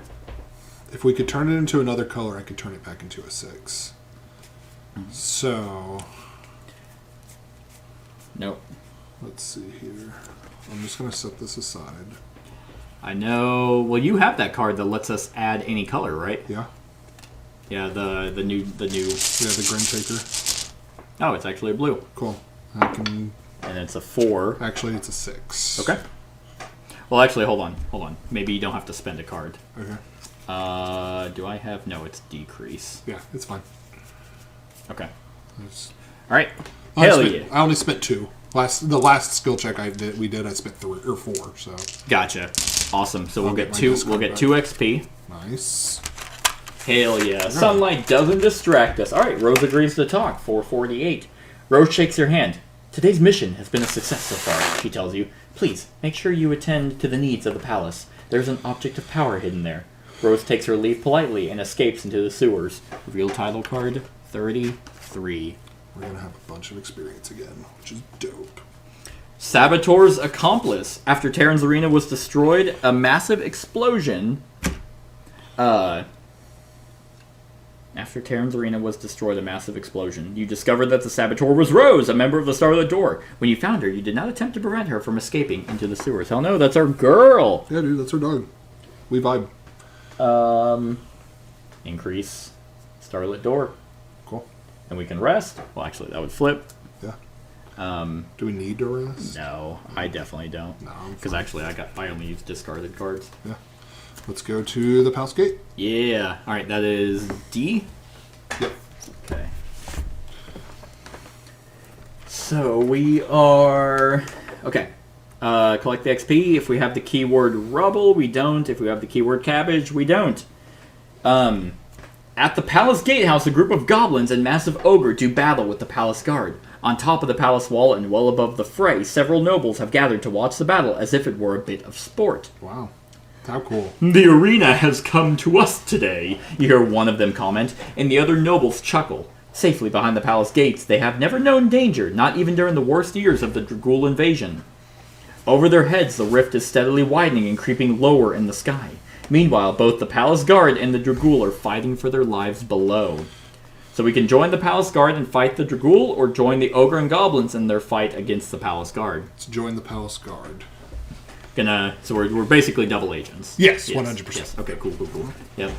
If we could turn it into another color, I could turn it back into a 6. So, Nope. let's see here. I'm just going to set this aside. I know. Well, you have that card that lets us add any color, right? Yeah? Yeah, the new. Yeah, the Grin Taker. Oh, it's actually a blue, Cool. I can... and it's a 4. Actually, it's a 6. Okay. Well, actually, hold on. Maybe you don't have to spend a card. Okay. Do I have? No, it's decrease. Yeah, it's fine. Okay. It's... All right. Hell yeah. I only spent 2. The last skill check I spent 3 or 4. So Gotcha. Awesome. So we'll I'll get get my 2. discard We'll get back. 2 XP. nice. Hell yeah. Sunlight doesn't distract us. All right. Rose agrees to talk. 448. Rose shakes your hand. Today's mission has been a success so far, she tells you. Please, make sure you attend to the needs of the palace. There's an object of power hidden there. Rose takes her leave politely and escapes into the sewers. Reveal title card 33. We're going to have a bunch of experience again, which is dope. Saboteur's Accomplice. After Terran's arena was destroyed, a massive explosion... After Terran's arena was destroyed, a massive explosion. You discovered that the Saboteur was Rose, a member of the Starlit Door. When you found her, you did not attempt to prevent her from escaping into the sewers. Hell no, that's our girl! Yeah, dude, that's our dog. We vibe. Increase Starlit Door. Cool. And we can rest. Well, actually, that would flip. Yeah. Do we need to rest? No, I definitely don't. No. Because actually, I only use discarded cards. Yeah. Let's go to the Palace Gate. Yeah. Alright, that is D. Yep. Okay. So we are... Okay. Collect the XP. If we have the keyword rubble, we don't. If we have the keyword cabbage, we don't. At the Palace Gatehouse, a group of goblins and massive ogre do battle with the palace guard. On top of the palace wall and well above the fray, several nobles have gathered to watch the battle as if it were a bit of sport. Wow. How cool. The arena has come to us today, you hear one of them comment, and the other nobles chuckle. Safely behind the palace gates, they have never known danger, not even during the worst years of the Dragul invasion. Over their heads, the rift is steadily widening and creeping lower in the sky. Meanwhile, both the palace guard and the Dragul are fighting for their lives below. So we can join the palace guard and fight the Dragul, or join the ogre and goblins in their fight against the palace guard. Let's join the Palace Guard. So we're basically double agents. Yes, 100%. Yes. Okay, cool. Yep.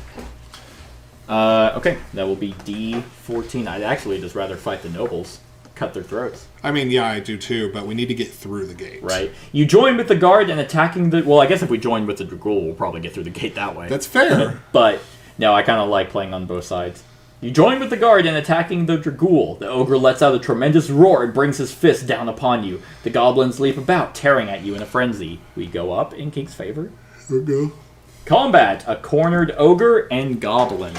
Okay, that will be D14. I'd actually just rather fight the nobles. Cut their throats. I mean, yeah, I do too, but we need to get through the gate. Right. You join with the guard and attacking the... Well, I guess if we join with the Dragul, we'll probably get through the gate that way. That's fair. But, no, I kind of like playing on both sides. You join with the guard in attacking the Dragul. The ogre lets out a tremendous roar and brings his fist down upon you. The goblins leap about, tearing at you in a frenzy. We go up in King's favor. Okay. Combat, a cornered ogre and goblin.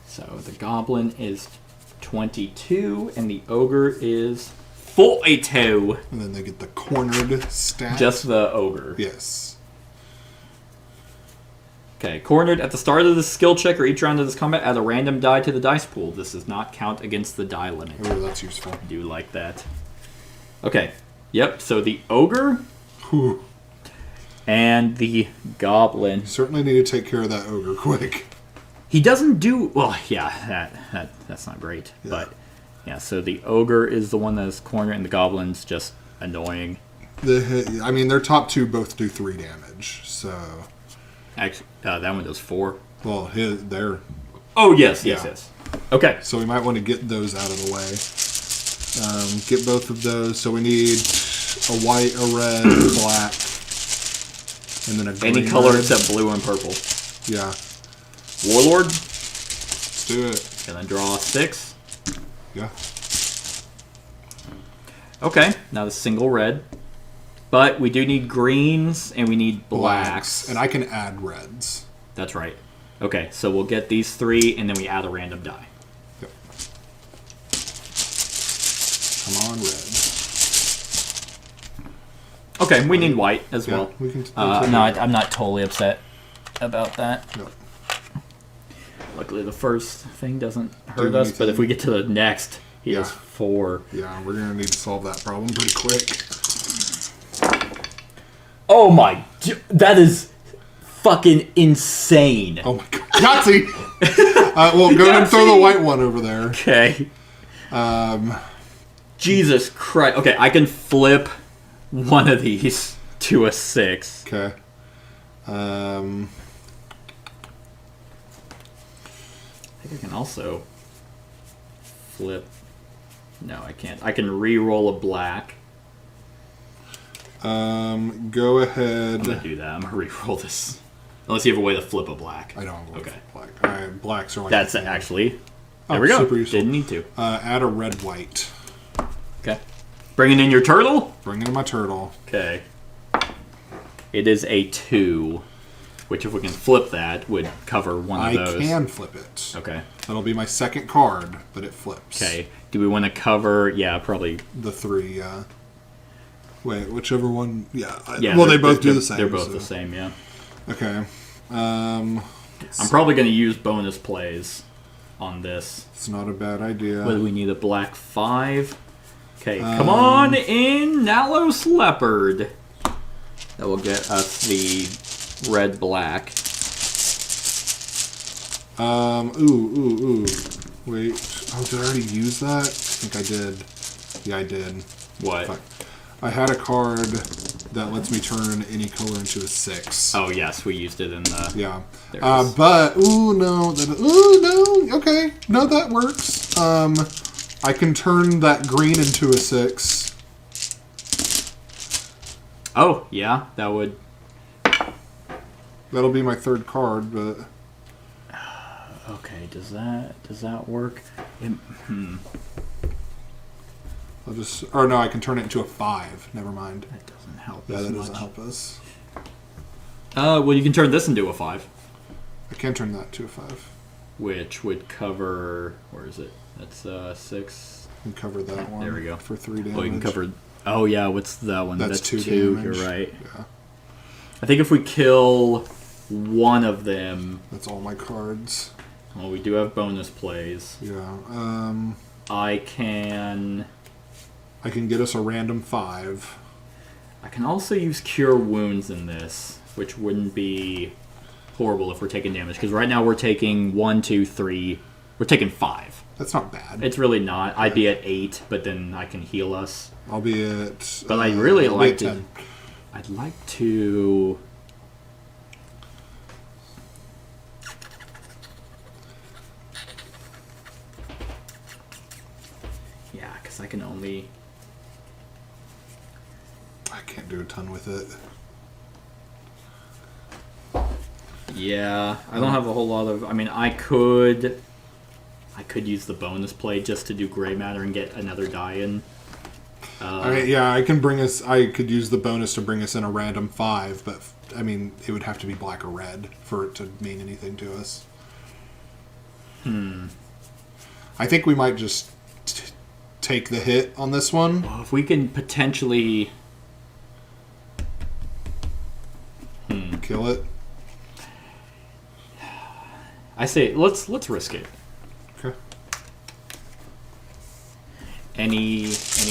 So the goblin is 22 and the ogre is 42. And then they get the cornered stat. Just the ogre. Yes. Okay, cornered at the start of the skill check or each round of this combat, add a random die to the dice pool. This does not count against the die limit. Oh, that's useful. I do like that. Okay, yep, so the ogre Whew. and the goblin. Certainly need to take care of that ogre quick. He doesn't do... Well, yeah, that's not great. Yeah. But, yeah, so the ogre is the one that's cornered and the goblin's just annoying. I mean, their top two both do 3 damage, so... Actually, that one does 4. Well, they're... Oh, yes. Okay. So we might want to get those out of the way. Get both of those. So we need a white, a red, a black, and then a green. Any color red. except blue and purple. Yeah. Warlord. Let's do it. And then draw 6. Yeah. Okay, now the single red. But we do need greens and we need blacks. And I can add reds. That's right. Okay, so we'll get these 3 and then we add a random die. Yep. Come on, red. Okay, we need white as well. We can No, I'm not totally upset about that. Yep. Luckily, the first thing doesn't hurt us, but if we get to the next, he has 4. Yeah, we're going to need to solve that problem pretty quick. Oh my... That is fucking insane. Oh my god. Yahtzee! Well, go ahead and throw the white one over there. Okay. Jesus Christ. Okay, I can flip one of these to a 6. Okay. I think I can also flip... No, I can't. I can re-roll a black. Go ahead. I'm going to do that. I'm going to re-roll this. Unless you have a way to flip a black. I don't have a way to Okay. flip black. Alright, blacks are like... That's actually... There we go. Super useful. Didn't need to. Add a red-white. Okay. Bringing in your turtle? Bring in my turtle. Okay. It is a 2, which if we can flip that would cover one of those. I can flip it. Okay. That'll be my second card, but it flips. Okay. Do we want to cover? Yeah, probably. The 3. Wait, whichever one. Yeah. Yeah. Well, they both do the same. They're both the same. Yeah. Okay. I'm probably going to use bonus plays on this. It's not a bad idea. Whether we need a black 5. Okay, come on in, Nalos Leopard. That will get us the red-black. Ooh. Wait. Oh, did I already use that? I think I did. Yeah, I did. What? Fuck. I had a card that lets me turn any color into a 6. Oh, yes, we used it in the... Yeah. There it is. But, no. Okay. No, that works. I can turn that green into a 6. Oh, yeah, that would... That'll be my 3rd card, but... Okay, does that work? I'll just... Or no, I can turn it into a 5. Never mind. That doesn't help Yeah, us that much. doesn't help us. Well, you can turn this into a 5. I can turn that to a 5. Which would cover... Where is it? That's 6. You can cover that one. There we go. For 3 damage. Oh, you can cover... Oh, yeah, what's that one? That's 2 2. damage. You're right. Yeah. I think if we kill one of them... That's all my cards. Well, we do have bonus plays. Yeah. I can get us a random 5. I can also use Cure Wounds in this, which wouldn't be horrible if we're taking damage. Because right now we're taking 1, 2, 3. We're taking 5. That's not bad. It's really not. I'd be at 8, but then I can heal us. I'll be at... But I'd really like to... 10. I'd like to... Yeah, because I can only... I can't do a ton with it. Yeah, I don't have a whole lot of... I mean, I could use the bonus play just to do gray matter and get another die in. I can bring us... I could use the bonus to bring us in a random 5, but, I mean, it would have to be black or red for it to mean anything to us. I think we might just take the hit on this one. Well, if we can potentially... Kill it. I say, let's risk it. Okay. Any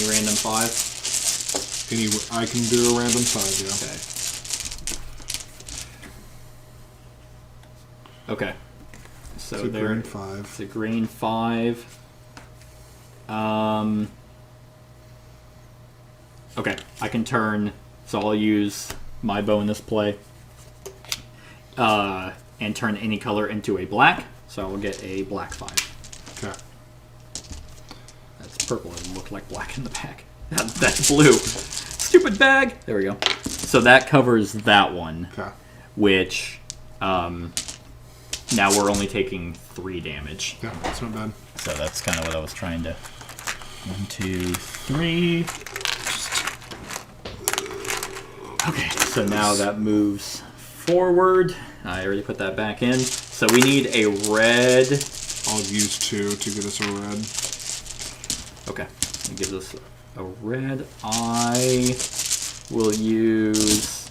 random 5? I can do a random 5, yeah. Okay. So It's a there, green 5. it's a green 5. Okay, I can turn, so I'll use my bonus play. And turn any color into a black, so I will get a black 5. Okay. That's purple, it looked like black in the back. That's blue. Stupid bag! There we go. So that covers that one, Okay. which, now we're only taking 3 damage. Yeah, that's not bad. So that's kind of what I was trying to... 1, 2, 3... Okay, so now that moves forward. I already put that back in. So we need a red. I'll use 2 to get us a red. Okay, it gives us a red. I will use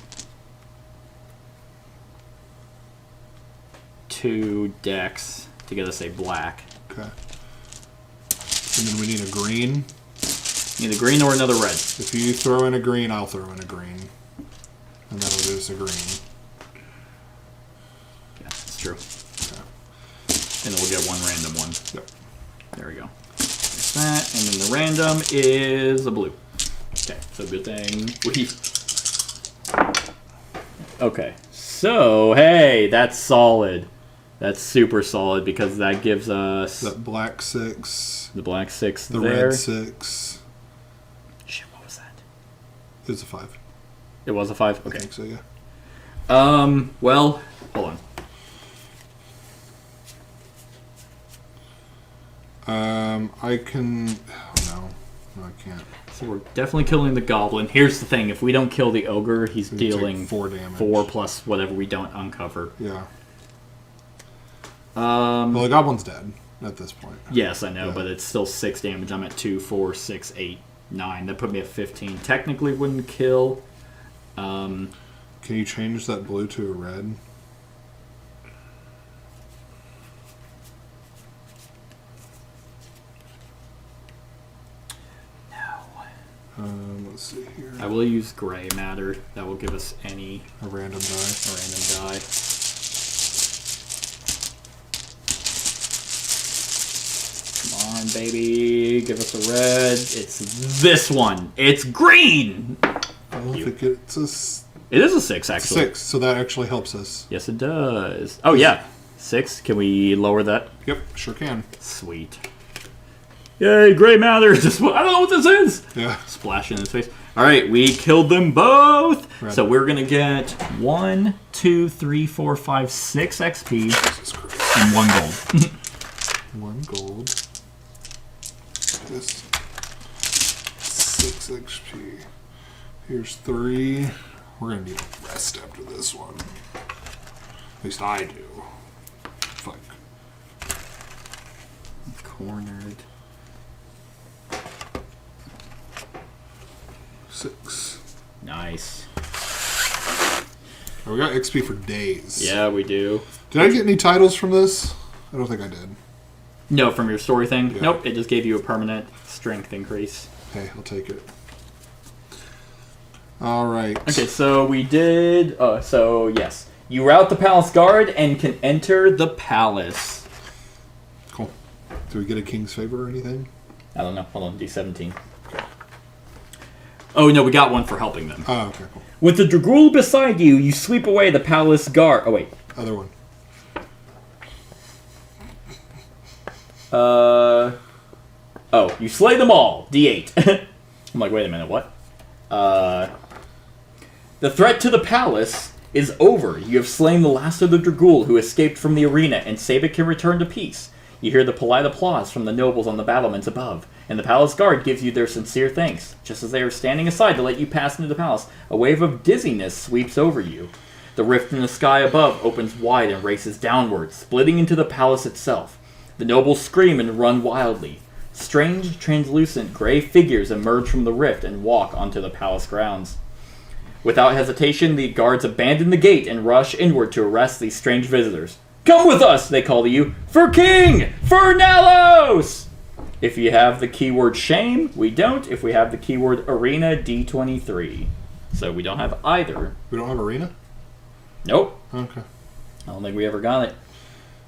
2 decks to get us a black. Okay. And then we need a green. Need a green or another red. If you throw in a green, I'll throw in a green. And that'll give us a green. Yeah, that's true. Okay. And then we'll get one random one. Yep. There we go. There's that, and then the random is a blue. Okay, so good thing we... Okay, so, hey, that's solid. That's super solid because that gives us... That black 6. The black 6 The there. red 6. Shit, what was that? It was a 5. It was a 5? I Okay. think so, yeah. Well, hold on. I can... Oh, no. No, I can't. So we're definitely killing the goblin. Here's the thing. If we don't kill the ogre, he's We take dealing 4 damage. 4 plus whatever we don't uncover. Yeah. Well, the goblin's dead at this point. Yes, I know, Yeah. but it's still 6 damage. I'm at 2, 4, 6, 8, 9. That put me at 15. Technically wouldn't kill. Can you change that blue to a red? Let's see here. I will use gray matter. That will give us a A random die. random die. Come on, baby. Give us a red. It's this one. It's green. I don't think it's a It is a 6, actually. 6, so that actually helps us. Yes, it does. Oh, yeah. 6. Can we lower that? Yep, sure can. Sweet. Yay, gray matter. Just, I don't know what this is. Yeah. Splashing in his face. All right, we killed them both. Right. So we're going to get 1, 2, 3, 4, 5, 6 XP Jesus Christ. and 1 gold. 1 gold. This 6 XP. Here's 3. We're gonna need a rest after this one. At least I do. Fuck. Cornered. 6. Nice. Oh, we got XP for days. Yeah, we do. Did I get any titles from this? I don't think I did. No, from your story thing? Yeah. Nope, it just gave you a permanent strength increase. Hey, I'll take it. Alright. Okay, so we did... so, yes. You rout the palace guard and can enter the palace. Cool. Do we get a king's favor or anything? I don't know. Hold on, D17. Oh, no, we got one for helping them. Oh, okay, cool. With the Dragul beside you, you sweep away the palace guard. Oh, wait. Other one. Oh, you slay them all. D8. I'm like, wait a minute, what? The threat to the palace is over. You have slain the last of the Dragul who escaped from the arena, and Sabik can return to peace. You hear the polite applause from the nobles on the battlements above, and the palace guard gives you their sincere thanks. Just as they are standing aside to let you pass into the palace, a wave of dizziness sweeps over you. The rift in the sky above opens wide and races downward, splitting into the palace itself. The nobles scream and run wildly. Strange, translucent, gray figures emerge from the rift and walk onto the palace grounds. Without hesitation, the guards abandon the gate and rush inward to arrest these strange visitors. Come with us, they call to you, for King Fernalos! If you have the keyword shame, we don't. If we have the keyword arena, D23. So we don't have either. We don't have arena? Nope. Okay. I don't think we ever got it.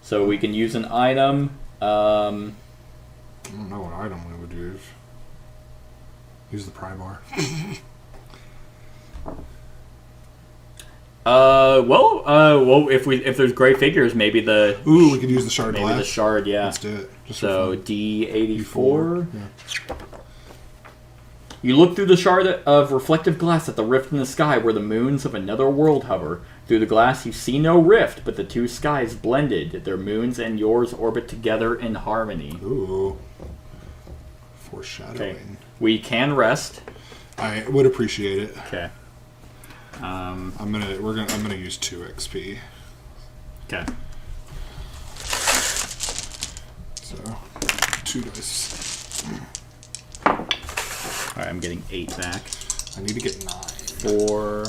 So we can use an item. I don't know what item we would use. Use the Primar. Well, if there's gray figures, maybe the Ooh, we could use the shard maybe glass. the shard, yeah. Let's do it. Just So for fun. D84. Yeah. You look through the shard of reflective glass at the rift in the sky where the moons of another world hover. Through the glass you see no rift, but the two skies blended. Their moons and yours orbit together in harmony. Ooh. Foreshadowing. Okay. We can rest. I would appreciate it. Okay. I'm gonna use 2 XP. Okay. So 2 dice. Alright, I'm getting 8 back. I need to get 9. 4.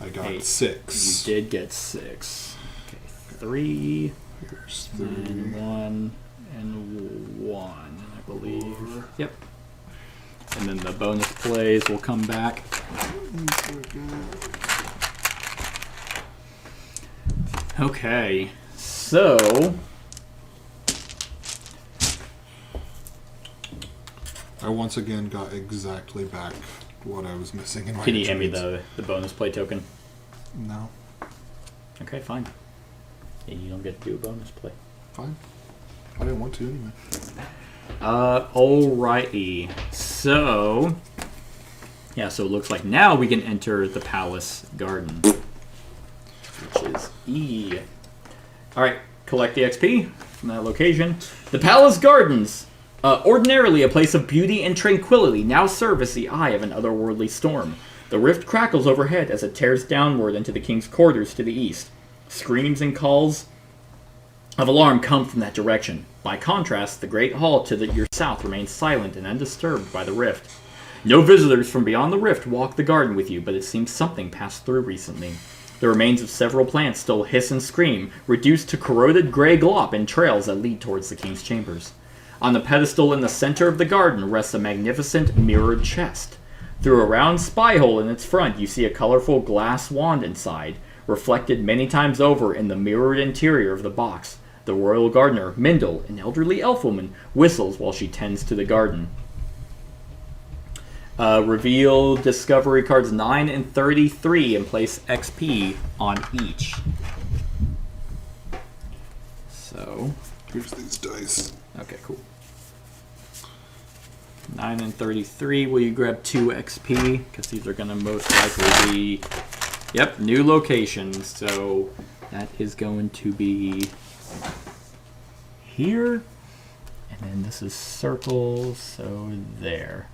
I got 8. 6. You did get 6. Okay, 3. Here's 3. And 1 and 1, I believe. 4. Yep. And then the bonus plays will come back. Okay, so I once again got exactly back what I was missing in my can you hand me instruments. the bonus play token? No. Okay, fine. And you don't get to do a bonus play. Fine. I didn't want to anyway. Alrighty. So, yeah, so it looks like now we can enter the palace garden, which is E. Alright, collect the XP from that location. The palace gardens, ordinarily a place of beauty and tranquility, now serve as the eye of an otherworldly storm. The rift crackles overhead as it tears downward into the king's quarters to the east. Screams and calls of alarm come from that direction. By contrast, the great hall to your south remains silent and undisturbed by the rift. No visitors from beyond the rift walk the garden with you, but it seems something passed through recently. The remains of several plants still hiss and scream, reduced to corroded gray glop in trails that lead towards the king's chambers. On the pedestal in the center of the garden rests a magnificent mirrored chest. Through a round spy hole in its front, you see a colorful glass wand inside, reflected many times over in the mirrored interior of the box. The royal gardener, Mindel, an elderly elf woman, whistles while she tends to the garden. Reveal discovery cards 9 and 33 and place XP on each. So, Here's these dice. okay, cool. 9 and 33, will you grab 2 XP? Because these are going to most likely be... Yep, new locations. So, that is going to be... here. And then this is circles, so there.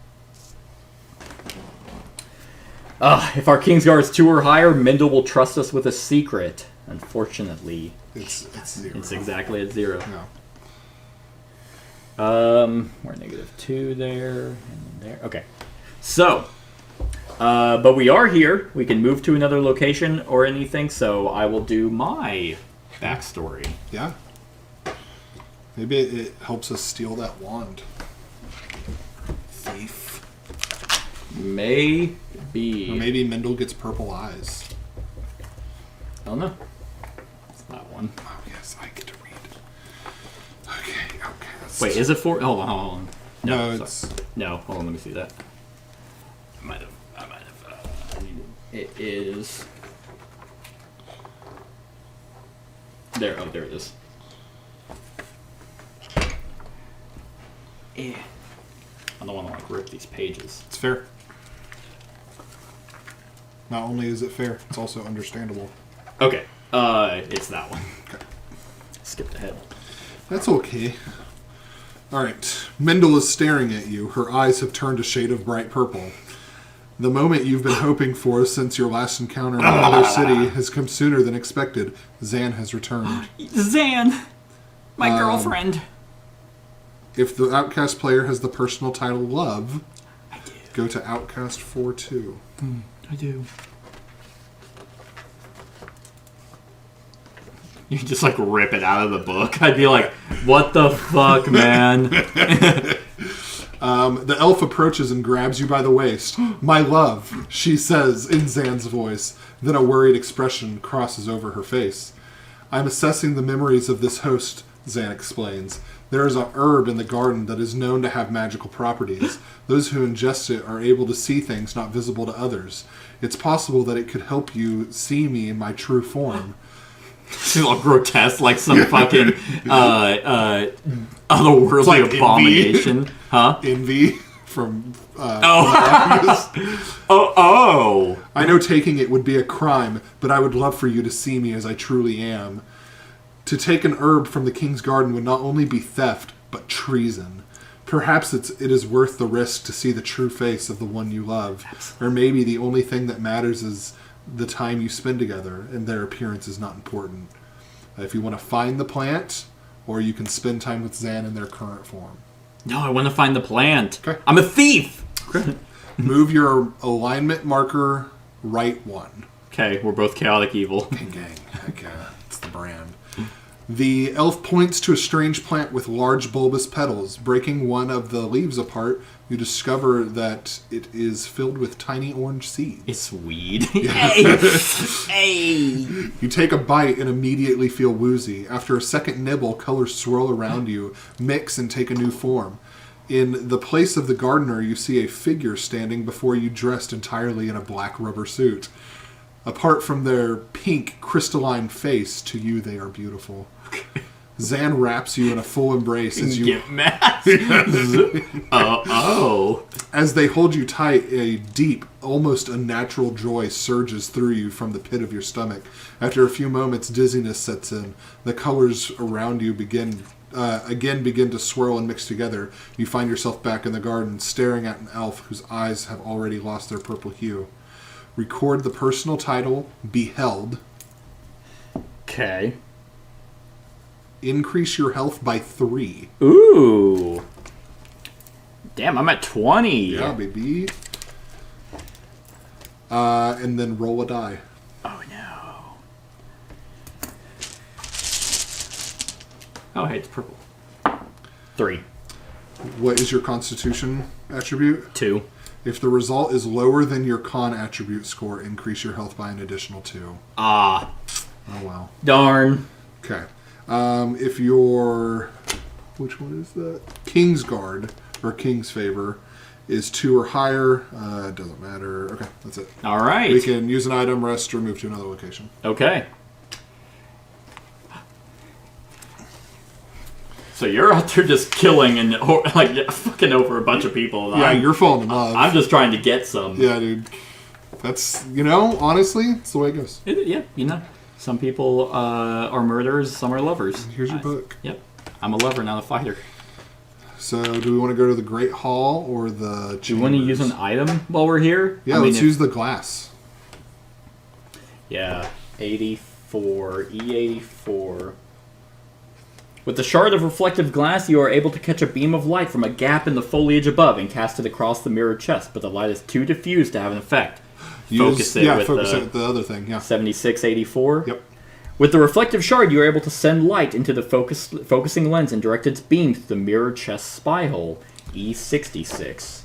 If our Kingsguard's 2 or higher, Mindel will trust us with a secret. Unfortunately, It's 0. it's exactly at 0. No. We're -2 there, and there. Okay. So, but we are here. We can move to another location or anything, so I will do my backstory. Yeah. Maybe it helps us steal that wand. Thief. Maybe. Or maybe Mindel gets purple eyes. I don't know. It's that one. Oh, yes, I get to read. Okay. That's Wait, is it 4? Hold on. No, sorry. it's... No, hold on, let me see that. I might have. It is... There, oh, there it is. I don't want to, like, rip these pages. It's fair. Not only is it fair, it's also understandable. Okay, it's that one. Okay. Skipped ahead. That's okay. Alright. Mindel is staring at you. Her eyes have turned a shade of bright purple. The moment you've been hoping for since your last encounter in another city has come sooner than expected. Zan has returned. Zan! My girlfriend! If the Outcast player has the personal title Love, I do. go to Outcast 4-2. I do. You just, like, rip it out of the book. I'd be like, what the fuck, man? The elf approaches and grabs you by the waist. My love, she says in Zan's voice. Then a worried expression crosses over her face. I'm assessing the memories of this host, Zan explains. There is a herb in the garden that is known to have magical properties. Those who ingest it are able to see things not visible to others. It's possible that it could help you see me in my true form. She's all grotesque, like some fucking otherworldly like abomination. Envy. Huh? Envy from... Oh! I know taking it would be a crime, but I would love for you to see me as I truly am. To take an herb from the king's garden would not only be theft, but treason. Perhaps it is worth the risk to see the true face of the one you love. Absolutely. Or maybe the only thing that matters is the time you spend together, and their appearance is not important. If you want to find the plant, or you can spend time with Zan in their current form. No, I want to find the plant. Okay. I'm a thief! Okay. Move your alignment marker right 1. Okay, we're both chaotic evil. Gang. Heck yeah, it's the brand. The elf points to a strange plant with large bulbous petals. Breaking one of the leaves apart, you discover that it is filled with tiny orange seeds. It's weed. Hey! Hey! You take a bite and immediately feel woozy. After a second nibble, colors swirl around you, mix and take a new form. In the place of the gardener, you see a figure standing before you dressed entirely in a black rubber suit. Apart from their pink, crystalline face, to you they are beautiful. Okay. Zan wraps you in a full embrace as you get mad. As they hold you tight, a deep, almost unnatural joy surges through you from the pit of your stomach. After a few moments, dizziness sets in. The colors around you begin to swirl and mix together. You find yourself back in the garden, staring at an elf whose eyes have already lost their purple hue. Record the personal title, Beheld. Okay. Increase your health by 3. Ooh. Damn, I'm at 20. Yeah, baby. And then roll a die. Oh, no. Oh, hey, it's purple. 3. What is your constitution attribute? 2. If the result is lower than your con attribute score, increase your health by an additional 2. Ah. Oh, wow. Darn. Okay. If your... Which one is that? King's Guard, or King's Favor, is 2 or higher. It doesn't matter. Okay, that's it. All right. We can use an item, rest, or move to another location. Okay. So you're out there just killing and fucking over a bunch of people. Yeah, you're falling in love. I'm just trying to get some. Yeah, dude. That's, honestly, it's the way it goes. Yeah, some people are murderers, some are lovers. Here's your book. Yep. I'm a lover, not a fighter. So, do we want to go to the Great Hall or the chambers? Do you want to use an item while we're here? Yeah, let's use the glass. Yeah, 84, E84. With the shard of reflective glass, you are able to catch a beam of light from a gap in the foliage above and cast it across the mirrored chest, but the light is too diffused to have an effect. Focus it with the other thing, yeah. 7684? Yep. With the reflective shard, you are able to send light into the focusing lens and direct its beam through the mirrored chest spy hole, E66.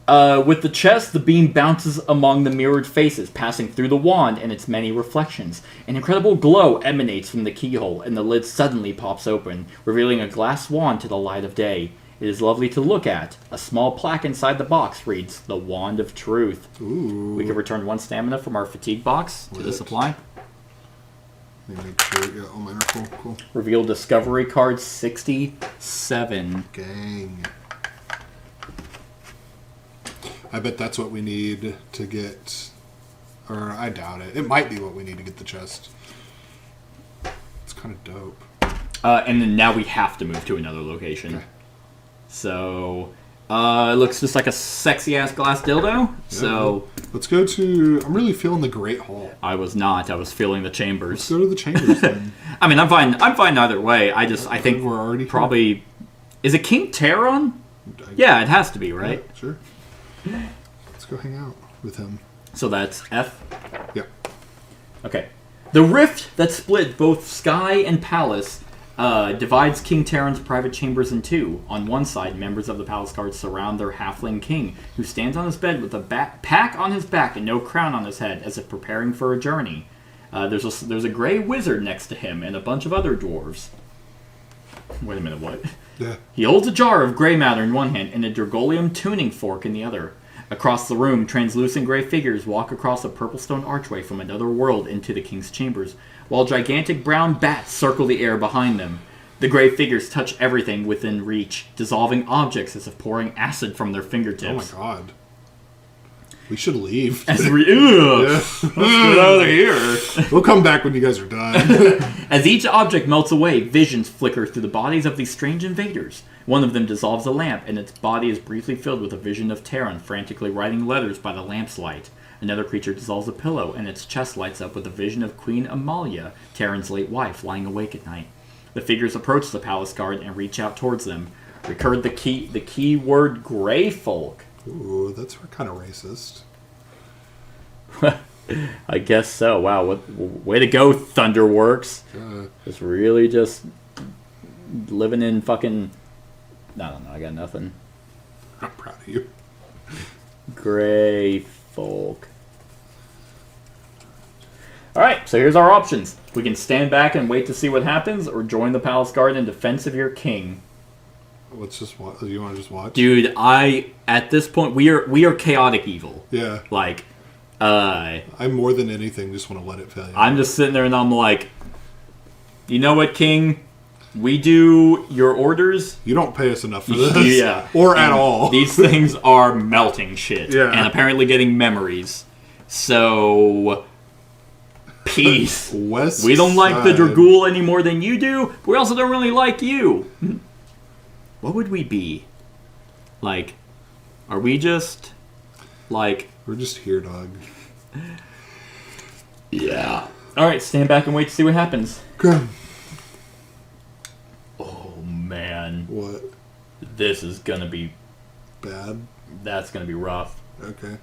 With the chest, the beam bounces among the mirrored faces, passing through the wand and its many reflections. An incredible glow emanates from the keyhole, and the lid suddenly pops open, revealing a glass wand to the light of day. It is lovely to look at. A small plaque inside the box reads, "The Wand of Truth." Ooh. We can return 1 stamina from our fatigue box to the supply. Let me make sure we got all mine are full. Cool. Reveal discovery card 67. Gang. I bet that's what we need to get... Or, I doubt it. It might be what we need to get the chest. It's kind of dope. And then now we have to move to another location. Okay. So, it looks just like a sexy-ass glass dildo. Yeah, so... Let's go to... I'm really feeling the Great Hall. I was not. I was feeling the chambers. Let's go to the chambers, then. I mean, I'm fine either way. I think we're already probably... Here. Is it King Taron? Yeah, it has to be, right? Yeah, sure. Let's go hang out with him. So that's F? Yeah. Okay. The rift that split both sky and palace divides King Taron's private chambers in two. On one side, members of the palace guard surround their halfling king, who stands on his bed with a pack on his back and no crown on his head, as if preparing for a journey. There's a gray wizard next to him and a bunch of other dwarves. Wait a minute, what? Yeah. He holds a jar of gray matter in one hand and a Dragolium tuning fork in the other. Across the room, translucent gray figures walk across a purple stone archway from another world into the king's chambers, while gigantic brown bats circle the air behind them. The gray figures touch everything within reach, dissolving objects as if pouring acid from their fingertips. Oh my god. We should leave. Let's get out of here. We'll come back when you guys are done. As each object melts away, visions flicker through the bodies of these strange invaders. One of them dissolves a lamp, and its body is briefly filled with a vision of Terran frantically writing letters by the lamp's light. Another creature dissolves a pillow, and its chest lights up with a vision of Queen Amalia, Terran's late wife, lying awake at night. The figures approach the palace guard and reach out towards them. Record the key word gray folk. Ooh, that's kind of racist. I guess so. Wow, way to go, Thunderworks. It's really just living in fucking... I don't know, I got nothing. I'm proud of you. Gray folk. Alright, so here's our options. We can stand back and wait to see what happens, or join the palace guard in defense of your king. Let's just watch. Do you want to just watch? Dude, at this point, we are chaotic evil. Yeah. Like, I more than anything just want to let it fail. I'm just sitting there and I'm like, you know what, king? We do your orders. You don't pay us enough for this. Yeah. Or at all. These things are melting shit. Yeah. And apparently getting memories. So, peace. We don't like the Dragool any more than you do, but we also don't really like you. What would we be? Like, are we just, like... We're just here, dog. Yeah. Alright, stand back and wait to see what happens. Okay. Oh, man. What? This is gonna be... Bad? That's gonna be rough. Okay.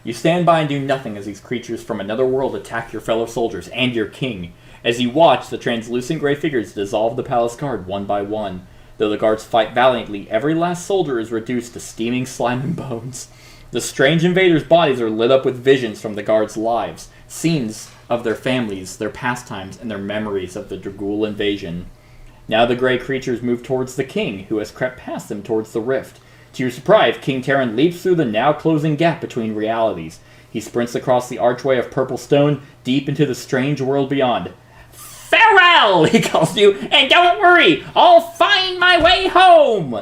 You stand by and do nothing as these creatures from another world attack your fellow soldiers and your king. As you watch, the translucent gray figures dissolve the palace guard one by one. Though the guards fight valiantly, every last soldier is reduced to steaming slime and bones. The strange invaders' bodies are lit up with visions from the guards' lives, scenes of their families, their pastimes, and their memories of the Dragool invasion. Now the gray creatures move towards the king, who has crept past them towards the rift. To your surprise, King Terran leaps through the now-closing gap between realities. He sprints across the archway of purple stone, deep into the strange world beyond. "Farewell!" he calls you, "and don't worry, I'll find my way home!"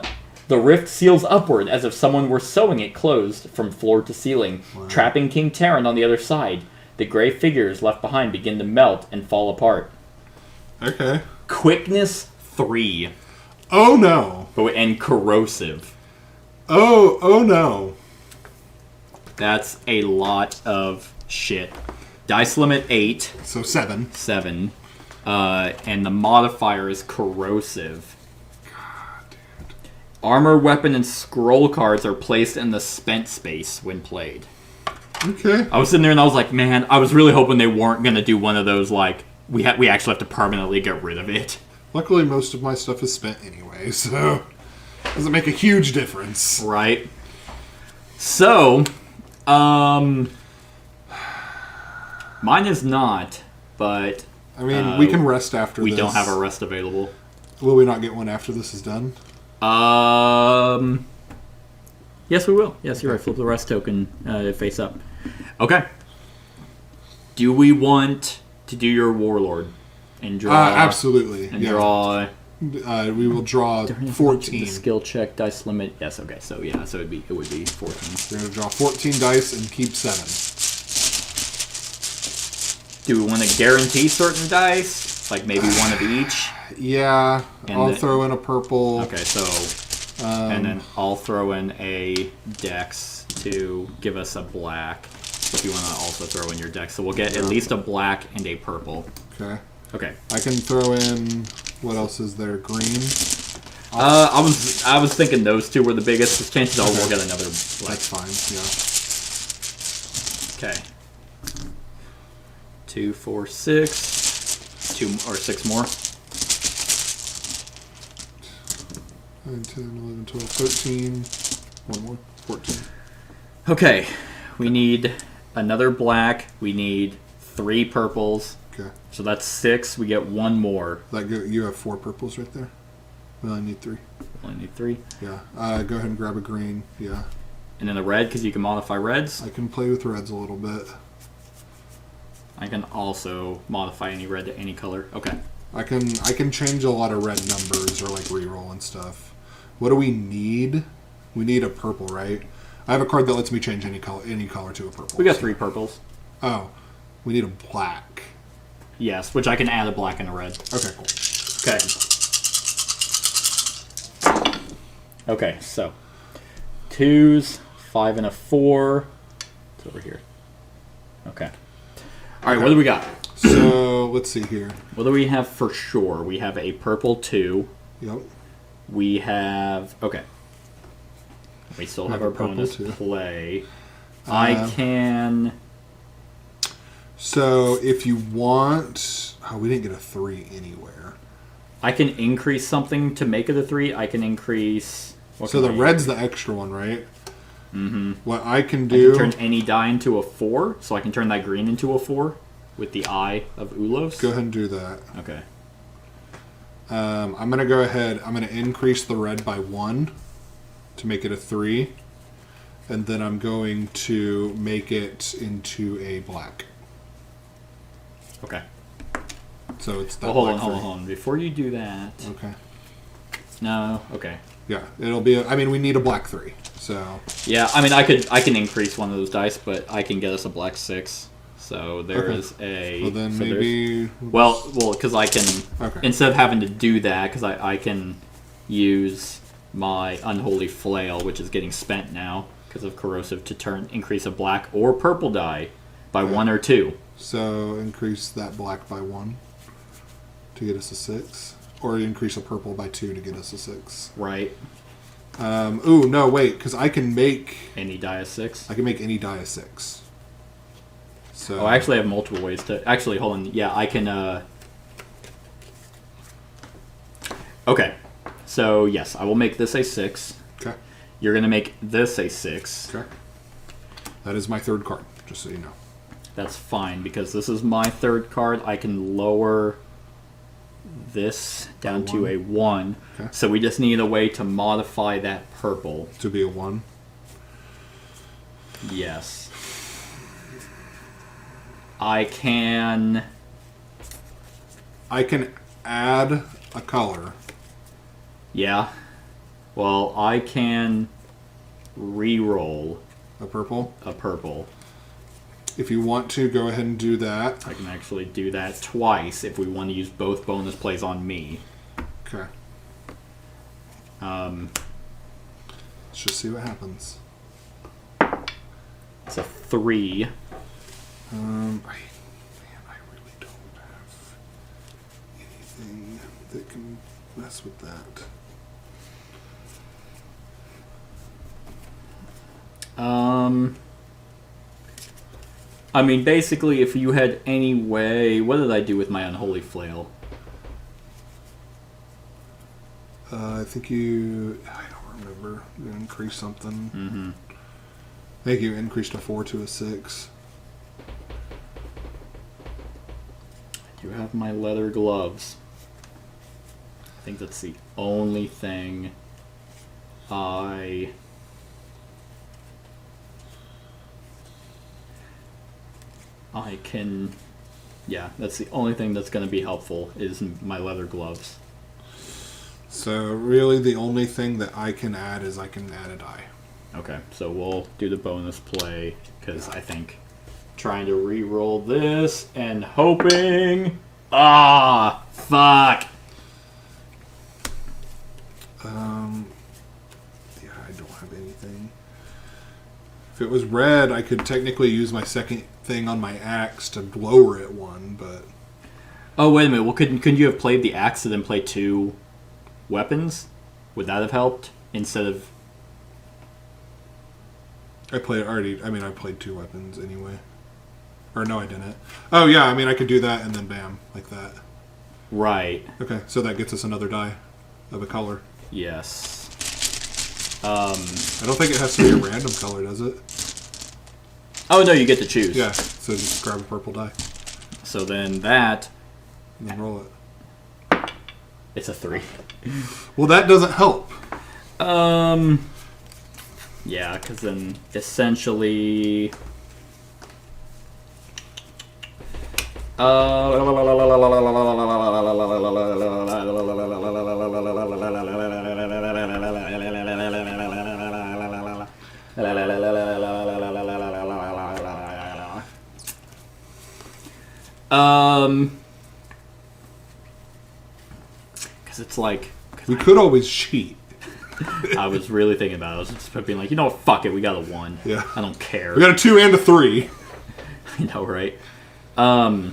The rift seals upward as if someone were sewing it closed from floor to ceiling, trapping King Terran on the other side. The gray figures left behind begin to melt and fall apart. Okay. Quickness 3. Oh, no. Oh, and corrosive. Oh, no. That's a lot of shit. Dice limit 8. So 7. 7. And the modifier is corrosive. God, dude. Armor, weapon, and scroll cards are placed in the spent space when played. Okay. I was sitting there and I was like, man, I was really hoping they weren't going to do one of those, like, we actually have to permanently get rid of it. Luckily, most of my stuff is spent anyway, so it doesn't make a huge difference. Right. So, mine is not, but... I mean, we can rest after this. We don't have a rest available. Will we not get one after this is done? Yes, we will. Yes, you're right. Flip the rest token face up. Okay. Do we want to do your warlord and draw? Absolutely. And draw. We will draw 14. Skill check dice limit. Yes. Okay. So yeah. So it would be 14. We're gonna draw 14 dice and keep 7. Do we want to guarantee certain dice? Like maybe one of each? Yeah. And I'll throw in a purple. Okay, so... and then I'll throw in a dex to give us a black. If you want to also throw in your dex. So we'll get at least a black and a purple. Okay. Okay. I can throw in... What else is there? Green? I was thinking those two were the biggest. Because chances are we'll get another black. That's fine, yeah. Okay. 2, 4, 6. 2 or 6 more. 9, 10, 11, 12, 13. One more. 14. Okay. We need another black. We need 3 purples. Okay. So that's 6. We get 1 more. You have 4 purples right there? We only need 3. Only need 3. Yeah. Go ahead and grab a green. Yeah. And then a red, because you can modify reds. I can play with reds a little bit. I can also modify any red to any color. Okay. I can change a lot of red numbers or like reroll and stuff. What do we need? We need a purple, right? I have a card that lets me change any color to a purple. We got 3 purples. Oh, we need a black. Yes, which I can add a black and a red. Okay, cool. Okay. Okay, so 2s, 5 and a 4. It's over here. Okay. All right, what do we got? So let's see here. What do we have for sure? We have a purple 2. Yep. We have... Okay. We still have our purple bonus 2. play. I can... So if you want... Oh, we didn't get a 3 anywhere. I can increase something to make it a 3. I can increase... So the red's the extra one, right? Mm-hmm. What I can do... I can turn any die into a 4, so I can turn that green into a 4 with the Eye of Ulos. Go ahead and do that. Okay. I'm going to go ahead. I'm going to increase the red by 1 to make it a 3. And then I'm going to make it into a black. Okay. So it's that Well, hold black on, three. hold on. Before you do that... Okay. No, okay. Yeah, it'll be... I mean, we need a black 3, so... Yeah, I mean, I can increase one of those dice, but I can get us a black 6. So there is a... Well, then so maybe... Well, because I can... Okay. Instead of having to do that, because I can use my Unholy Flail, which is getting spent now because of Corrosive, to increase a black or purple die by 1 or 2. So increase that black by 1 to get us a 6. Or increase a purple by 2 to get us a 6. Right. Ooh, no, wait, because I can make... Any die a 6. I can make any die a 6. So... Oh, I actually have multiple ways to... Actually, hold on. Yeah, I can... Okay. So, yes, I will make this a 6. Okay. You're going to make this a 6. Okay. That is my third card, just so you know. That's fine, because this is my third card. I can lower this down to a 1. Okay. So we just need a way to modify that purple. To be a 1. Yes. I can add a color. Yeah. Well, I can re-roll A purple. a purple. If you want to, go ahead and do that. I can actually do that twice if we want to use both bonus plays on me. Okay. Um, Let's just see what happens. it's a 3. I really don't have anything that can mess with that. I mean, basically, if you had any way... What did I do with my Unholy Flail? I think you... I don't remember. You increased something. Mm-hmm. I think you increased a 4 to a 6. I do have my leather gloves. I think that's the only thing I can... Yeah, that's the only thing that's going to be helpful is my leather gloves. So really the only thing that I can add is I can add a die. Okay, so we'll do the bonus play because I think trying to re-roll this and hoping... Ah, fuck! Yeah, I don't have anything. If it was red, I could technically use my second thing on my axe to lower it 1, but... Oh, wait a minute. Well, couldn't you have played the axe and then play 2 weapons? Would that have helped instead of... I played 2 weapons anyway. Or no, I didn't. Oh, yeah, I mean, I could do that and then bam, like that. Right. Okay, so that gets us another die of a color. Yes. I don't think it has to be a random color, does it? Oh, no, you get to choose. Yeah, so just grab a purple die So then that... and then roll it. It's a 3. Well, that doesn't help. Yeah, because then essentially... Because it's like... We could always cheat. I was really thinking about it. I was just being like, you know what, fuck it, we got a 1. Yeah. I don't care. We got a 2 and a 3. I know, right? I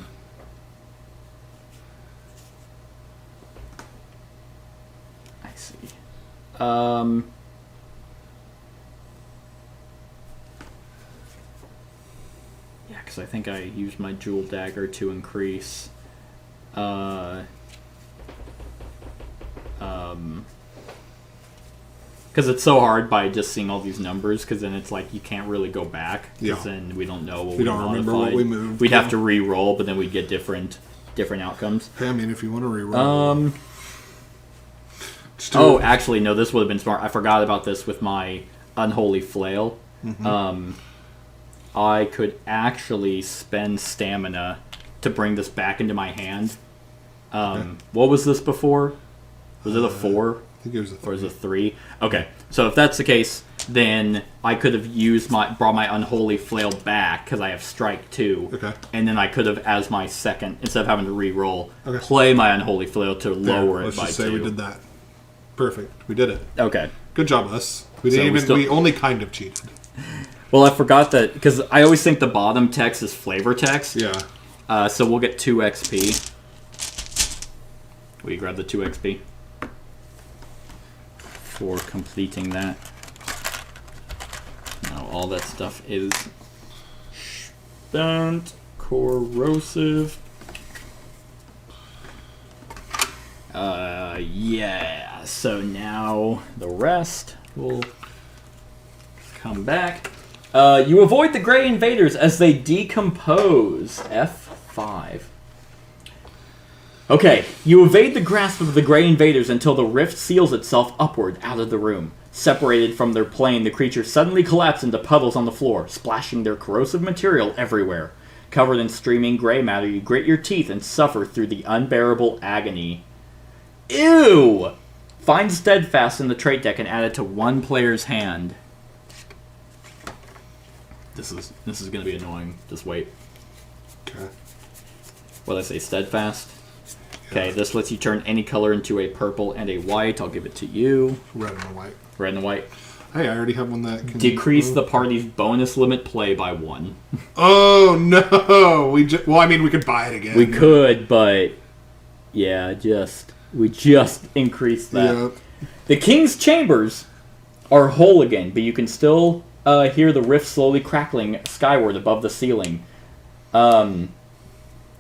see. Yeah, because I think I used my jewel dagger to increase. Because it's so hard by just seeing all these numbers, because then it's like you can't really go back. Because then we don't know what we don't remember modified. what we moved. We'd have to re-roll, but then we'd get different outcomes. Hey, I mean, if you want to reroll. Actually, no, this would have been smart. I forgot about this with my Unholy Flail. Mm-hmm. I could actually spend stamina to bring this back into my hand. What was this before? Was it a 4? I think it was a 3. Or is it 3? Okay, so if that's the case, then I could have brought my Unholy Flail back, because I have Strike 2. Okay. And then I could have, as my second, instead of having to re-roll, Okay. play my Unholy Flail to lower Let's it by just 2. say we did that. Perfect. We did it. Okay. Good job, us. We didn't So we only kind of cheated. Well, I forgot that, because I always think the bottom text is flavor text. Yeah. So we'll get 2 XP. Will you grab the 2 XP? For completing that. Now all that stuff is spent. Corrosive. Yeah. So now the rest will come back. You avoid the Grey Invaders as they decompose. F5. Okay, you evade the grasp of the Grey Invaders until the rift seals itself upward out of the room. Separated from their plane, the creatures suddenly collapse into puddles on the floor, splashing their corrosive material everywhere. Covered in streaming gray matter, you grit your teeth and suffer through the unbearable agony. Ew! Find Steadfast in the trait deck and add it to one player's hand. This is going to be annoying. Just wait. Okay. What did I say? Steadfast? Okay, this lets you turn any color into a purple and a white. I'll give it to you. Red and white. Red and white. Hey, I already have one that can... Decrease the party's bonus limit play by 1. Oh, no! Well, I mean, we could buy it again. We could, but... Yeah, we just increased that. Yep. The King's Chambers are whole again, but you can still hear the rift slowly crackling skyward above the ceiling.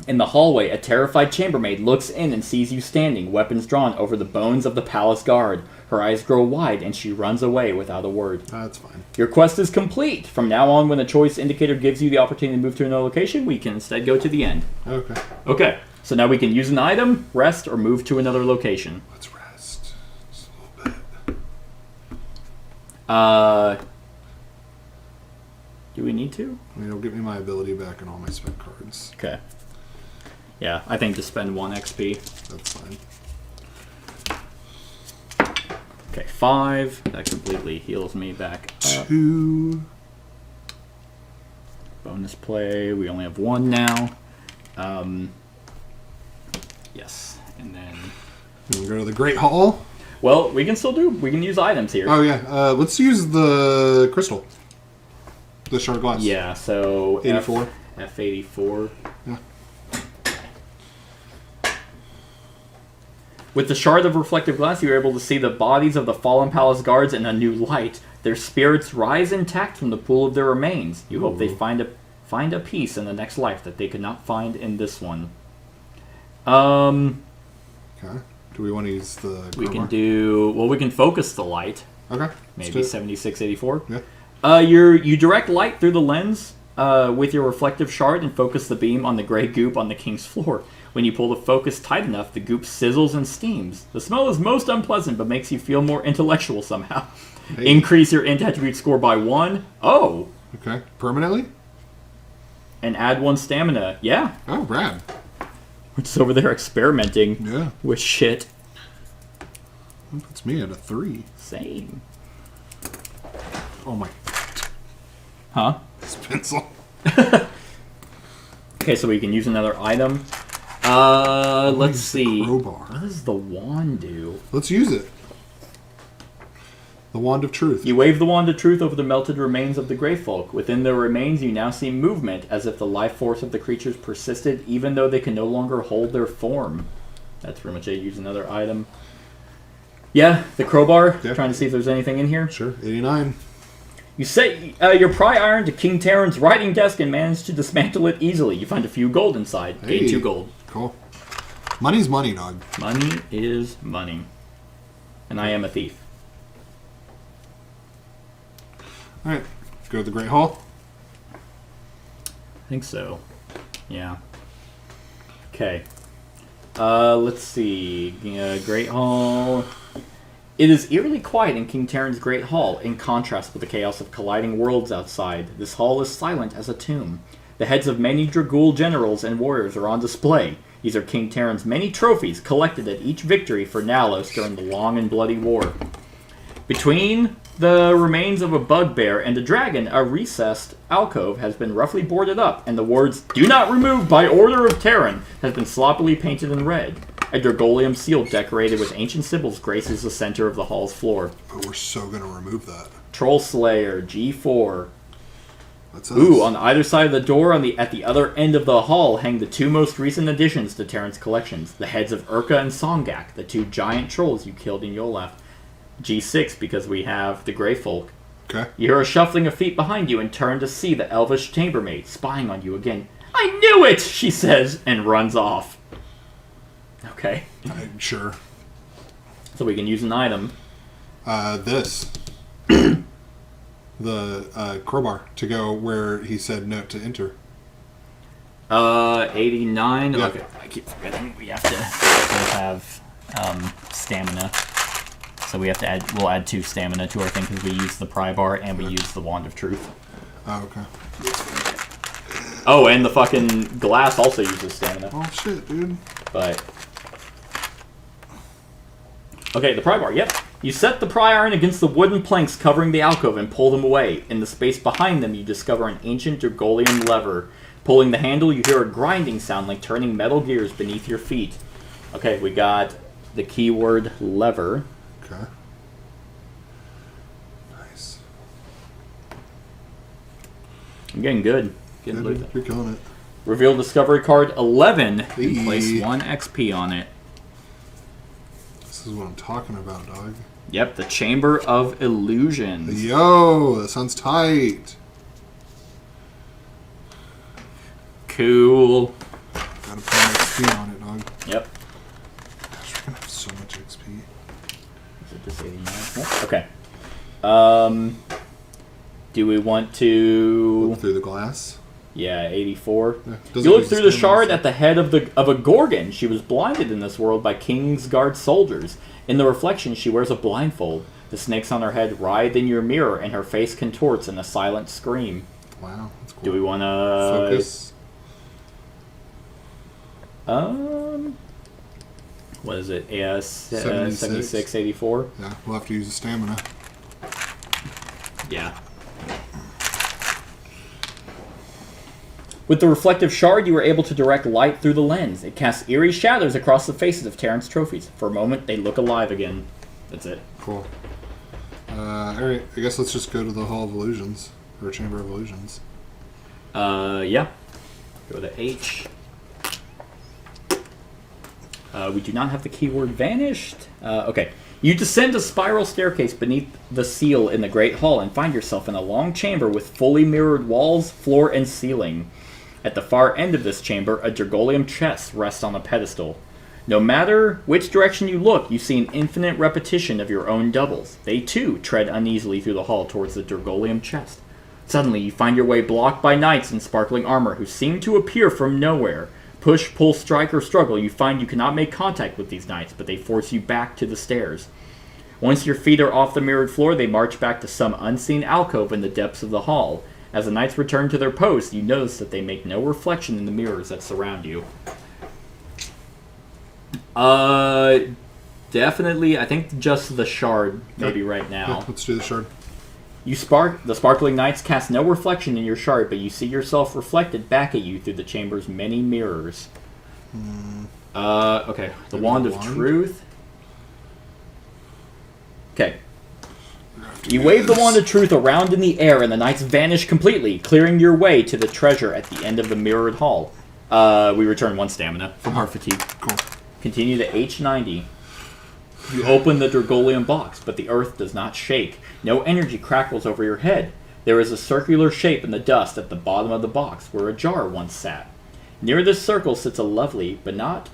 In the hallway, a terrified chambermaid looks in and sees you standing, weapons drawn over the bones of the palace guard. Her eyes grow wide, and she runs away without a word. That's fine. Your quest is complete. From now on, when the choice indicator gives you the opportunity to move to another location, we can instead go to the end. Okay. Okay, so now we can use an item, rest, or move to another location. Let's rest. Just a little bit. Do we need to? I mean, it'll give me my ability back and all my spec cards. Okay. Yeah, I think to spend 1 XP. That's fine. Okay, 5. That completely heals me back up. 2. Bonus play. We only have 1 now. Yes, and then... We'll go to the Great Hall. Well, we can use items here. Oh, yeah. Let's use the crystal. The shard glass. Yeah, so... 84. F84. Yeah. With the shard of reflective glass, you are able to see the bodies of the fallen palace guards in a new light. Their spirits rise intact from the pool of their remains. You hope they find a peace in the next life that they could not find in this one. Okay. Do we want to use the We crowbar? we can focus the light. Okay. Maybe 7684. Yeah. You direct light through the lens with your reflective shard and focus the beam on the gray goop on the king's floor. When you pull the focus tight enough, the goop sizzles and steams. The smell is most unpleasant, but makes you feel more intellectual somehow. Hey. Increase your int attribute score by 1. Oh! Okay. Permanently? And add 1 stamina. Yeah. Oh, rad. We're just over there experimenting Yeah. with shit. That puts me at a 3. Same. Oh, my. Huh? This pencil. Okay, so we can use another item. Let's see. Crowbar. What does the wand do? Let's use it. The Wand of Truth. You wave the Wand of Truth over the melted remains of the Grey Folk. Within the remains, you now see movement, as if the life force of the creatures persisted, even though they can no longer hold their form. That's pretty much it. Use another item. Yeah, the crowbar. Yeah. Trying to see if there's anything in here. Sure, 89. You set your pry iron to King Terran's writing desk and manage to dismantle it easily. You find a few gold inside. Hey. Gain 2 gold. Cool. Money's money, dog. Money is money. And I am a thief. Alright, go to the Great Hall. I think so. Yeah. Okay. Let's see. Great Hall. It is eerily quiet in King Terran's Great Hall, in contrast with the chaos of colliding worlds outside. This hall is silent as a tomb. The heads of many Dragool generals and warriors are on display. These are King Terran's many trophies collected at each victory for Nalos during the long and bloody war. Between the remains of a bugbear and a dragon, a recessed alcove has been roughly boarded up, and the words, "Do not remove by order of Terran," has been sloppily painted in red. A Dragolium seal decorated with ancient symbols graces the center of the hall's floor. But we're so going to remove that. Troll Slayer, G4. What's us? Ooh, on either side of the door at the other end of the hall hang the 2 most recent additions to Terran's collections. The heads of Urka and Songak, the 2 giant trolls you killed in Yolaf. G6, because we have the Grey Folk. Okay. You hear a shuffling of feet behind you and turn to see the elvish chambermaid spying on you again. "I knew it!" she says, and runs off. Okay. Sure. So we can use an item. This. The crowbar to go where he said no to enter. 89. Yeah. Okay, I keep forgetting we have to have stamina. So we have to add. We'll add 2 stamina to our thing because we use the pry bar and we use the Wand of Truth. Oh, okay. Oh, and the fucking glass also uses stamina. Oh, shit, dude. But okay, the pry bar. Yep. You set the pry iron against the wooden planks covering the alcove and pull them away. In the space behind them, you discover an ancient Dragolian lever. Pulling the handle, you hear a grinding sound like turning metal gears beneath your feet. Okay, we got the keyword lever. Okay. Nice. I'm getting good. Getting Good, good. you're killing it. Reveal discovery card 11. Hey. And place 1 XP on it. This is what I'm talking about, dog. Yep, the Chamber of Illusions. Yo, that sounds tight. Cool. Gotta put an XP on it, dog. Yep. Gosh, we're gonna have so much XP. Is it just 89? Yep. Okay. Do we want to... Look through the glass. Yeah, 84. Yeah, You look through the shard at the head of a Gorgon. She was blinded in this world by Kingsguard soldiers. In the reflection, she wears a blindfold. The snakes on her head writhe in your mirror, and her face contorts in a silent scream. Wow, that's cool. Do we want to... Focus. What is it? Yeah, 76. 76, 84? Yeah, we'll have to use the stamina. Yeah. With the reflective shard, you are able to direct light through the lens. It casts eerie shadows across the faces of Terran's trophies. For a moment, they look alive again. That's it. Cool. Alright, I guess let's just go to the Hall of Illusions. Or Chamber of Illusions. Yeah. Go to H. We do not have the keyword vanished. Okay. You descend a spiral staircase beneath the seal in the Great Hall and find yourself in a long chamber with fully mirrored walls, floor, and ceiling. At the far end of this chamber, a Dragolium chest rests on a pedestal. No matter which direction you look, you see an infinite repetition of your own doubles. They, too, tread uneasily through the hall towards the Dragolium chest. Suddenly, you find your way blocked by knights in sparkling armor who seem to appear from nowhere. Push, pull, strike, or struggle, you find you cannot make contact with these knights, but they force you back to the stairs. Once your feet are off the mirrored floor, they march back to some unseen alcove in the depths of the hall. As the knights return to their posts, you notice that they make no reflection in the mirrors that surround you. Definitely, I think just the shard, maybe right now. Yeah, let's do the shard. The sparkling knights cast no reflection in your shard, but you see yourself reflected back at you through the chamber's many mirrors. Okay, the Maybe Wand the of wand? Truth. Okay. to You do wave the this. wand of truth around in the air, and the knights vanish completely, clearing your way to the treasure at the end of the mirrored hall. We return 1 stamina from our fatigue. Cool. Continue to H90. You open the Dragolium box, but the earth does not shake. No energy crackles over your head. There is a circular shape in the dust at the bottom of the box where a jar once sat. Near this circle sits a lovely, but not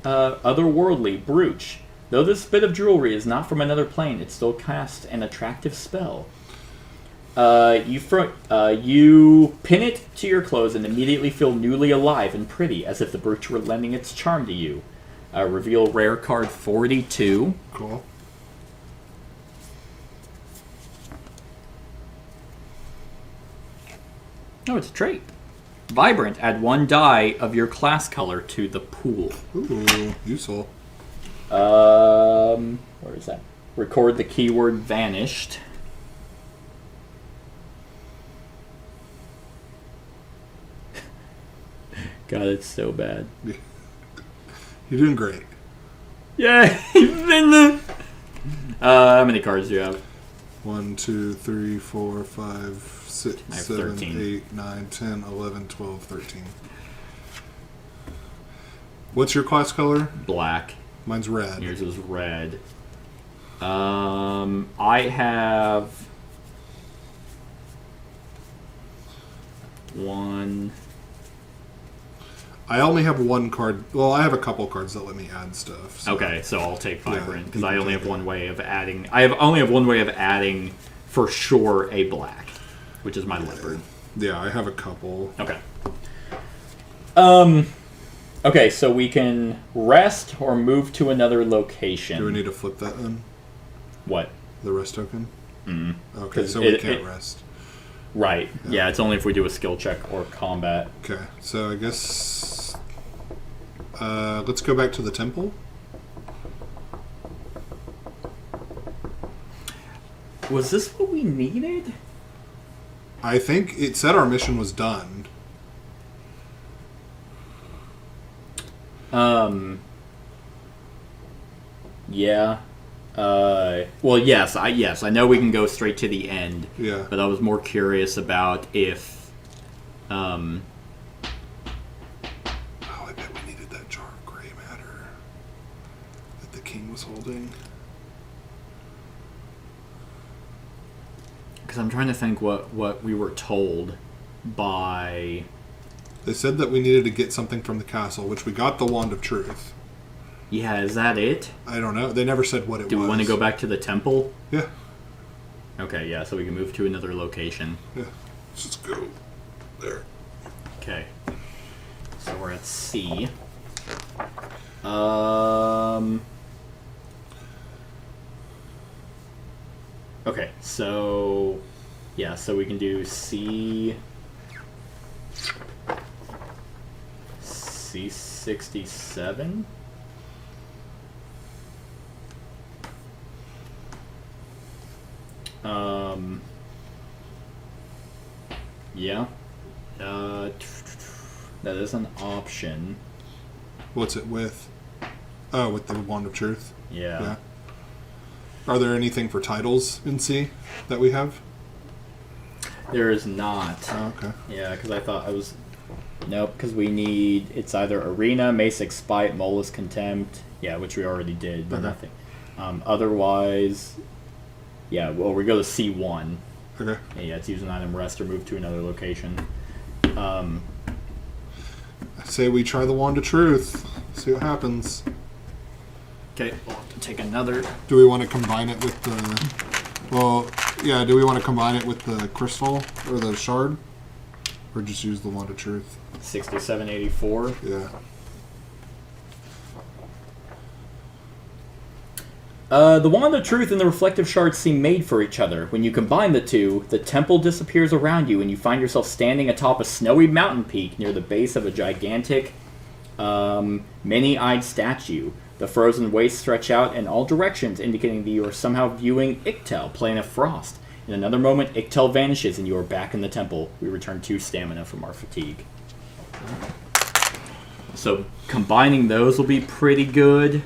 otherworldly, brooch. Though this bit of jewelry is not from another plane, it still casts an attractive spell. You pin it to your clothes and immediately feel newly alive and pretty, as if the brooch were lending its charm to you. Reveal rare card 42. Cool. Oh, it's a trait. Vibrant. Add 1 die of your class color to the pool. Ooh, useful. Where is that? Record the keyword vanished. God, it's so bad. You're doing great. Yeah, how many cards do you have? 1, 2, 3, 4, 5, 6, I have 7, 13. 8, 9, 10, 11, 12, 13. What's your class color? Black. Mine's red. Yours is red. I have 1. I only have 1 card. Well, I have a couple cards that let me add stuff. So. Okay, so I'll take Vibrant because you I can only take have it. one way of adding. Only have one way of adding for sure a black, which is my leopard. Yeah, I have a couple. Okay. Okay, so we can rest or move to another location. Do we need to flip that then? What? The rest token? Mm-hmm. Okay, 'Cause so we can't rest. Right. Yeah, it's only if we do a skill check or combat. Okay, so I guess let's go back to the temple. Was this what we needed? I think it said our mission was done. Yeah. Well, yes, I know we can go straight to the end. Yeah. But I was more curious about if, Oh, I bet we needed that jar of gray matter that the king was holding. because I'm trying to think what we were told by. They said that we needed to get something from the castle, which we got the Wand of Truth. Yeah, is that it? I don't know. They never said what it was. Do we want to go back to the temple? Yeah. Okay, yeah, so we can move to another location. Yeah. Let's just go there. Okay. So we're at C. Okay, so yeah, so we can do C67. Yeah. That is an option. What's it with? Oh, with the Wand of Truth? Yeah. Yeah. Are there anything for titles in C that we have? There is not. Oh, okay. Yeah, because I thought I was. Nope, because we need. It's either Arena, Masic Spite, Molus Contempt. Yeah, which we already did, but Okay. nothing. Otherwise. Yeah, well, we go to C1. Okay. Yeah, it's use an item rest or move to another location. I say we try the Wand of Truth. See what happens. Okay, we'll have to take another. Do we want to combine it with the... Well, yeah, do we want to combine it with the crystal or the shard? Or just use the Wand of Truth? 6784. Yeah. The Wand of Truth and the Reflective Shard seem made for each other. When you combine the two, the temple disappears around you and you find yourself standing atop a snowy mountain peak near the base of a gigantic, many-eyed statue. The frozen wastes stretch out in all directions, indicating that you are somehow viewing Ictel, Plane of Frost. In another moment, Ictel vanishes and you are back in the temple. We return 2 stamina from our fatigue. So combining those will be pretty good.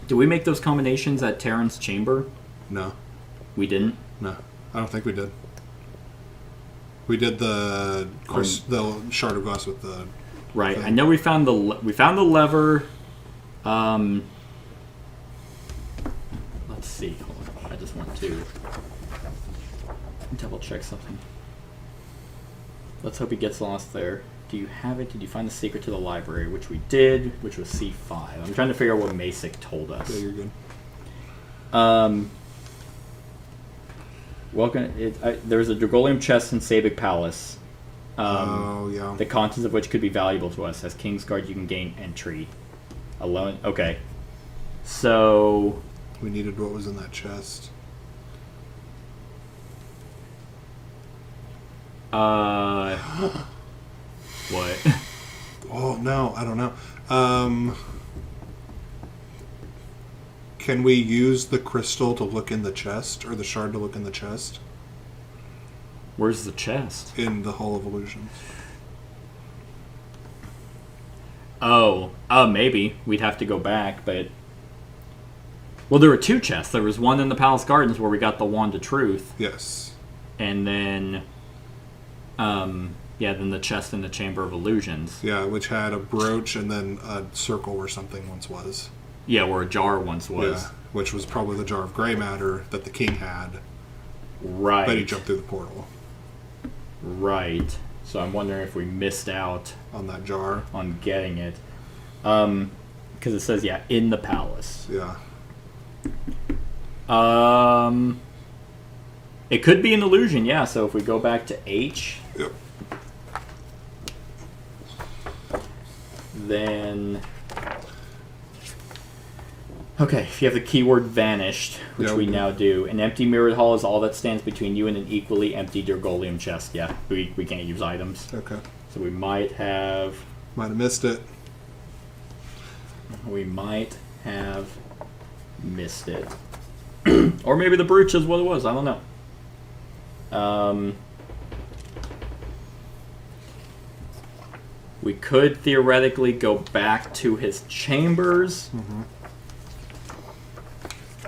Do we make those combinations at Terran's chamber? No. We didn't? No. I don't think we did. We did the shard of glass with the... Right. thing. I know we found the lever. Let's see. Hold on. I just want to double check something. Let's hope he gets lost there. Do you have it? Did you find the secret to the library? Which we did, which was C5. I'm trying to figure out what Masick told us. Yeah, you're good. There's a Dragolium chest in Sabik Palace. Yeah. The contents of which could be valuable to us. As Kingsguard, you can gain entry. Alone. Okay. So... We needed what was in that chest. What? Oh, no. I don't know. Can we use the crystal to look in the chest? Or the shard to look in the chest? Where's the chest? In the Hall of Illusions. Oh, maybe. We'd have to go back, but... Well, there were two chests. There was one in the Palace Gardens where we got the Wand of Truth. Yes. And then... then the chest in the Chamber of Illusions. Yeah, which had a brooch and then a circle where something once was. Yeah, where a jar once was. Yeah, which was probably the jar of gray matter that the king had. Right. But he jumped through the portal. Right. So I'm wondering if we missed out On that jar. on getting it. Because it says, in the palace. Yeah. It could be an illusion, yeah. So if we go back to H... Yep. Then... Okay, if you have the keyword vanished, which we now do, an empty mirrored hall is all that stands between you and an equally empty Dragolium chest. Yeah, we can't use items. Okay. So we might have... Might have missed it. We might have missed it. Or maybe the brooch is what it was. I don't know. We could theoretically go back to his chambers. Mm-hmm.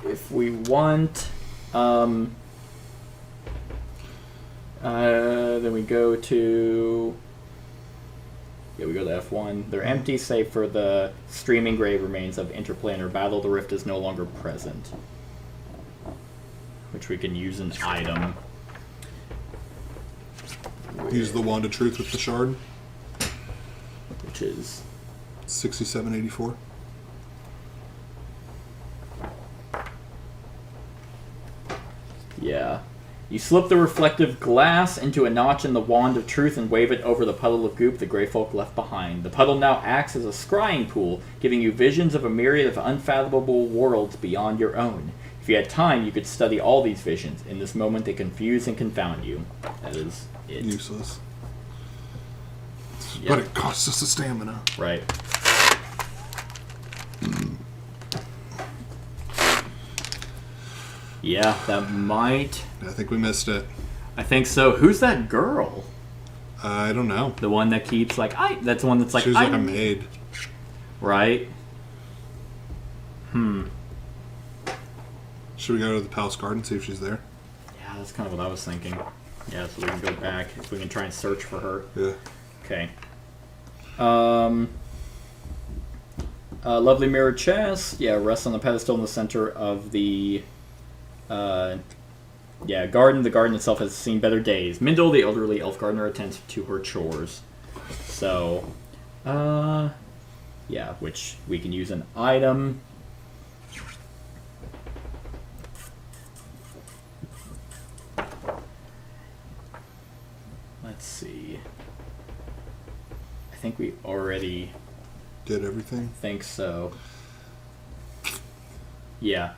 If we want. Then we go to... Yeah, we go to F1. They're empty save for the streaming grave remains of interplanar battle. The rift is no longer present. Which we can use an item. Use the Wand of Truth with the shard. Which is... 6784. Yeah. You slip the reflective glass into a notch in the Wand of Truth and wave it over the puddle of goop the Grey Folk left behind. The puddle now acts as a scrying pool, giving you visions of a myriad of unfathomable worlds beyond your own. If you had time, you could study all these visions. In this moment, they confuse and confound you. That is it. Useless. Yep. But it costs us a stamina. Right. Yeah, that might... I think we missed it. I think so. Who's that girl? I don't know. The one that keeps like... That's the one that's like... She was like a maid. Right? Should we go to the Palace Garden and see if she's there? Yeah, that's kind of what I was thinking. Yeah, so we can go back. If we can try and search for her. Yeah. Okay. Lovely mirrored chest. Yeah, rests on the pedestal in the center of the... garden. The garden itself has seen better days. Mindel, the elderly elf gardener, attends to her chores. So, which we can use an item. Let's see. I think we already... Did everything? think so. Yeah.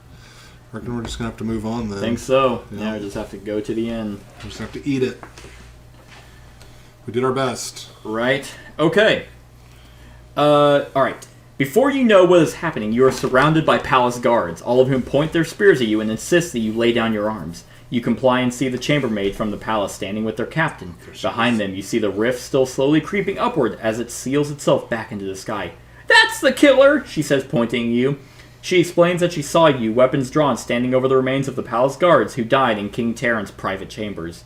I reckon we're just going to have to move on then. Think so. Yeah. We just have to go to the end. We just have to eat it. We did our best. Right. Okay. Alright. Before you know what is happening, you are surrounded by palace guards, all of whom point their spears at you and insist that you lay down your arms. You comply and see the chambermaid from the palace standing with their captain. Behind them, you see the rift still slowly creeping upward as it seals itself back into the sky. "That's the killer," she says, pointing at you. She explains that she saw you, weapons drawn, standing over the remains of the palace guards who died in King Terran's private chambers.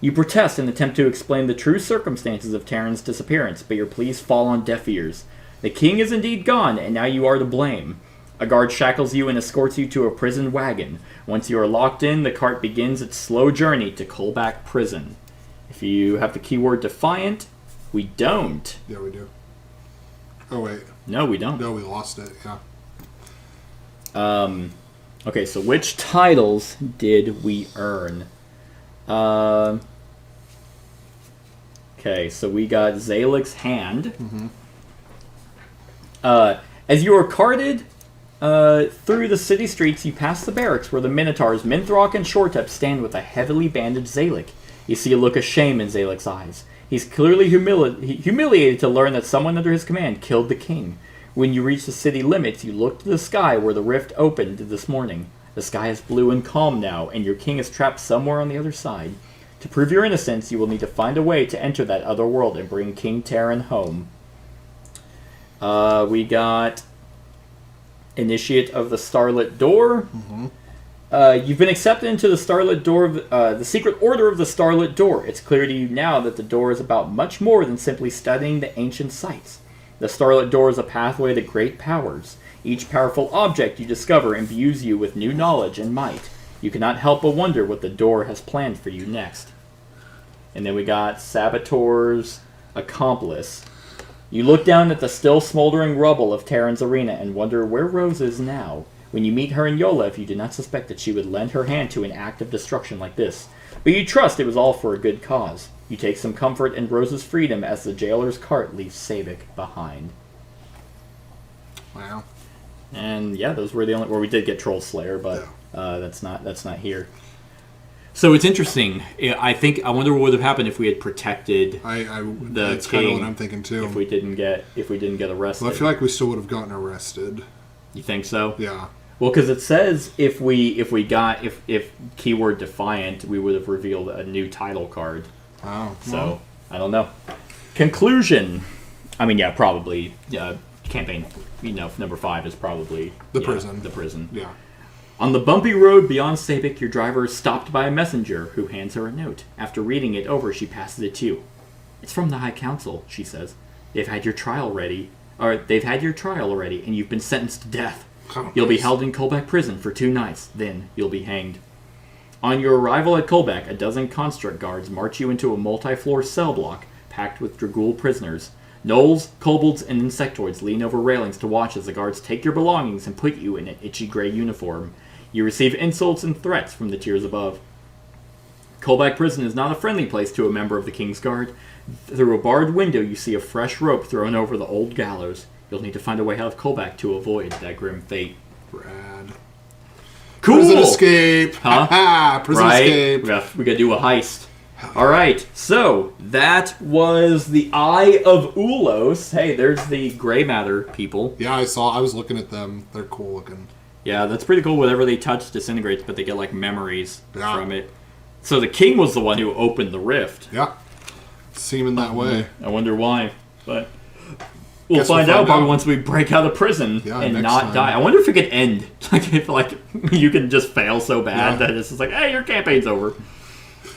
You protest and attempt to explain the true circumstances of Terran's disappearance, but your pleas fall on deaf ears. The king is indeed gone, and now you are to blame. A guard shackles you and escorts you to a prison wagon. Once you are locked in, the cart begins its slow journey to Kolbak Prison. If you have the keyword Defiant, we don't. Yeah, we do. Oh, wait. No, we don't. No, we lost it, yeah. Okay, so which titles did we earn? Okay, so we got Zalik's Hand. Mm-hmm. As you are carted through the city streets, you pass the barracks where the Minotaurs Minthrock and Shortep stand with a heavily bandaged Zalik. You see a look of shame in Zalik's eyes. He's clearly humiliated to learn that someone under his command killed the king. When you reach the city limits, you look to the sky where the rift opened this morning. The sky is blue and calm now, and your king is trapped somewhere on the other side. To prove your innocence, you will need to find a way to enter that other world and bring King Terran home. We got Initiate of the Starlit Door. Mm-hmm. You've been accepted into the Starlit Door, the Secret Order of the Starlit Door. It's clear to you now that the door is about much more than simply studying the ancient sites. The Starlit Door is a pathway to great powers. Each powerful object you discover imbues you with new knowledge and might. You cannot help but wonder what the door has planned for you next. And then we got Saboteur's Accomplice. You look down at the still smoldering rubble of Terran's arena and wonder where Rose is now. When you meet her in Yolev, you did not suspect that she would lend her hand to an act of destruction like this. But you trust it was all for a good cause. You take some comfort in Rose's freedom as the jailer's cart leaves Sabik behind. Wow. And yeah, those were the only... Well, we did get Troll Slayer, but that's not here. So it's interesting. I wonder what would have happened if we had protected the that's king. kind of what I'm thinking too. If we didn't get arrested. Well, I feel like we still would have gotten arrested. You think so? Yeah. Well, because it says if keyword Defiant, we would have revealed a new title card. Wow. So I don't know. Conclusion. I mean, yeah, probably. Campaign. Number 5 is probably the prison. The prison. Yeah. On the bumpy road beyond Sabik, your driver is stopped by a messenger who hands her a note. After reading it over, she passes it to you. It's from the High Council, she says. They've had your trial already, and you've been sentenced to death. You'll be held in Kolbak prison for 2 nights. Then you'll be hanged. On your arrival at Kolbak, a dozen construct guards march you into a multi-floor cell block packed with Dragool prisoners. Gnolls, kobolds, and insectoids lean over railings to watch as the guards take your belongings and put you in an itchy gray uniform. You receive insults and threats from the tiers above. Kolbak prison is not a friendly place to a member of the King's Guard. Through a barred window, you see a fresh rope thrown over the old gallows. You'll need to find a way out of Kolbak to avoid that grim fate. Rad. Cool! Prison escape! Huh? Ha Prison escape! We gotta do a heist. Alright, so that was the Eye of Ulos. Hey, there's the gray matter people. Yeah, I was looking at them. They're cool looking. Yeah, that's pretty cool. Whatever they touch disintegrates, but they get like memories from it. So the king was the one who opened the rift. Yeah. Seeming that way. I wonder why. But we'll find out probably once we break out of prison and not die. I wonder if it could end. If you can just fail so bad that it's just like, hey, your campaign's over.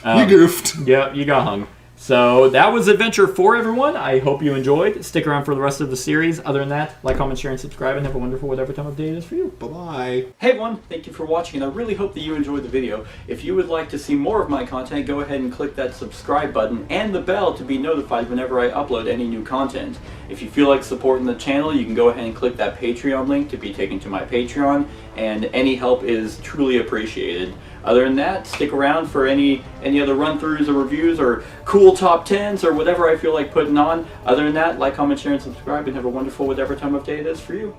You goofed. Yeah, you got hung. So that was Adventure 4, everyone. I hope you enjoyed. Stick around for the rest of the series. Other than that, like, comment, share, and subscribe, and have a wonderful whatever time of day it is for you. Bye-bye. Hey everyone, thank you for watching, and I really hope that you enjoyed the video. If you would like to see more of my content, go ahead and click that subscribe button and the bell to be notified whenever I upload any new content. If you feel like supporting the channel, you can go ahead and click that Patreon link to be taken to my Patreon, and any help is truly appreciated. Other than that, stick around for any other run-throughs or reviews or cool top 10s or whatever I feel like putting on. Other than that, like, comment, share, and subscribe, and have a wonderful whatever time of day it is for you.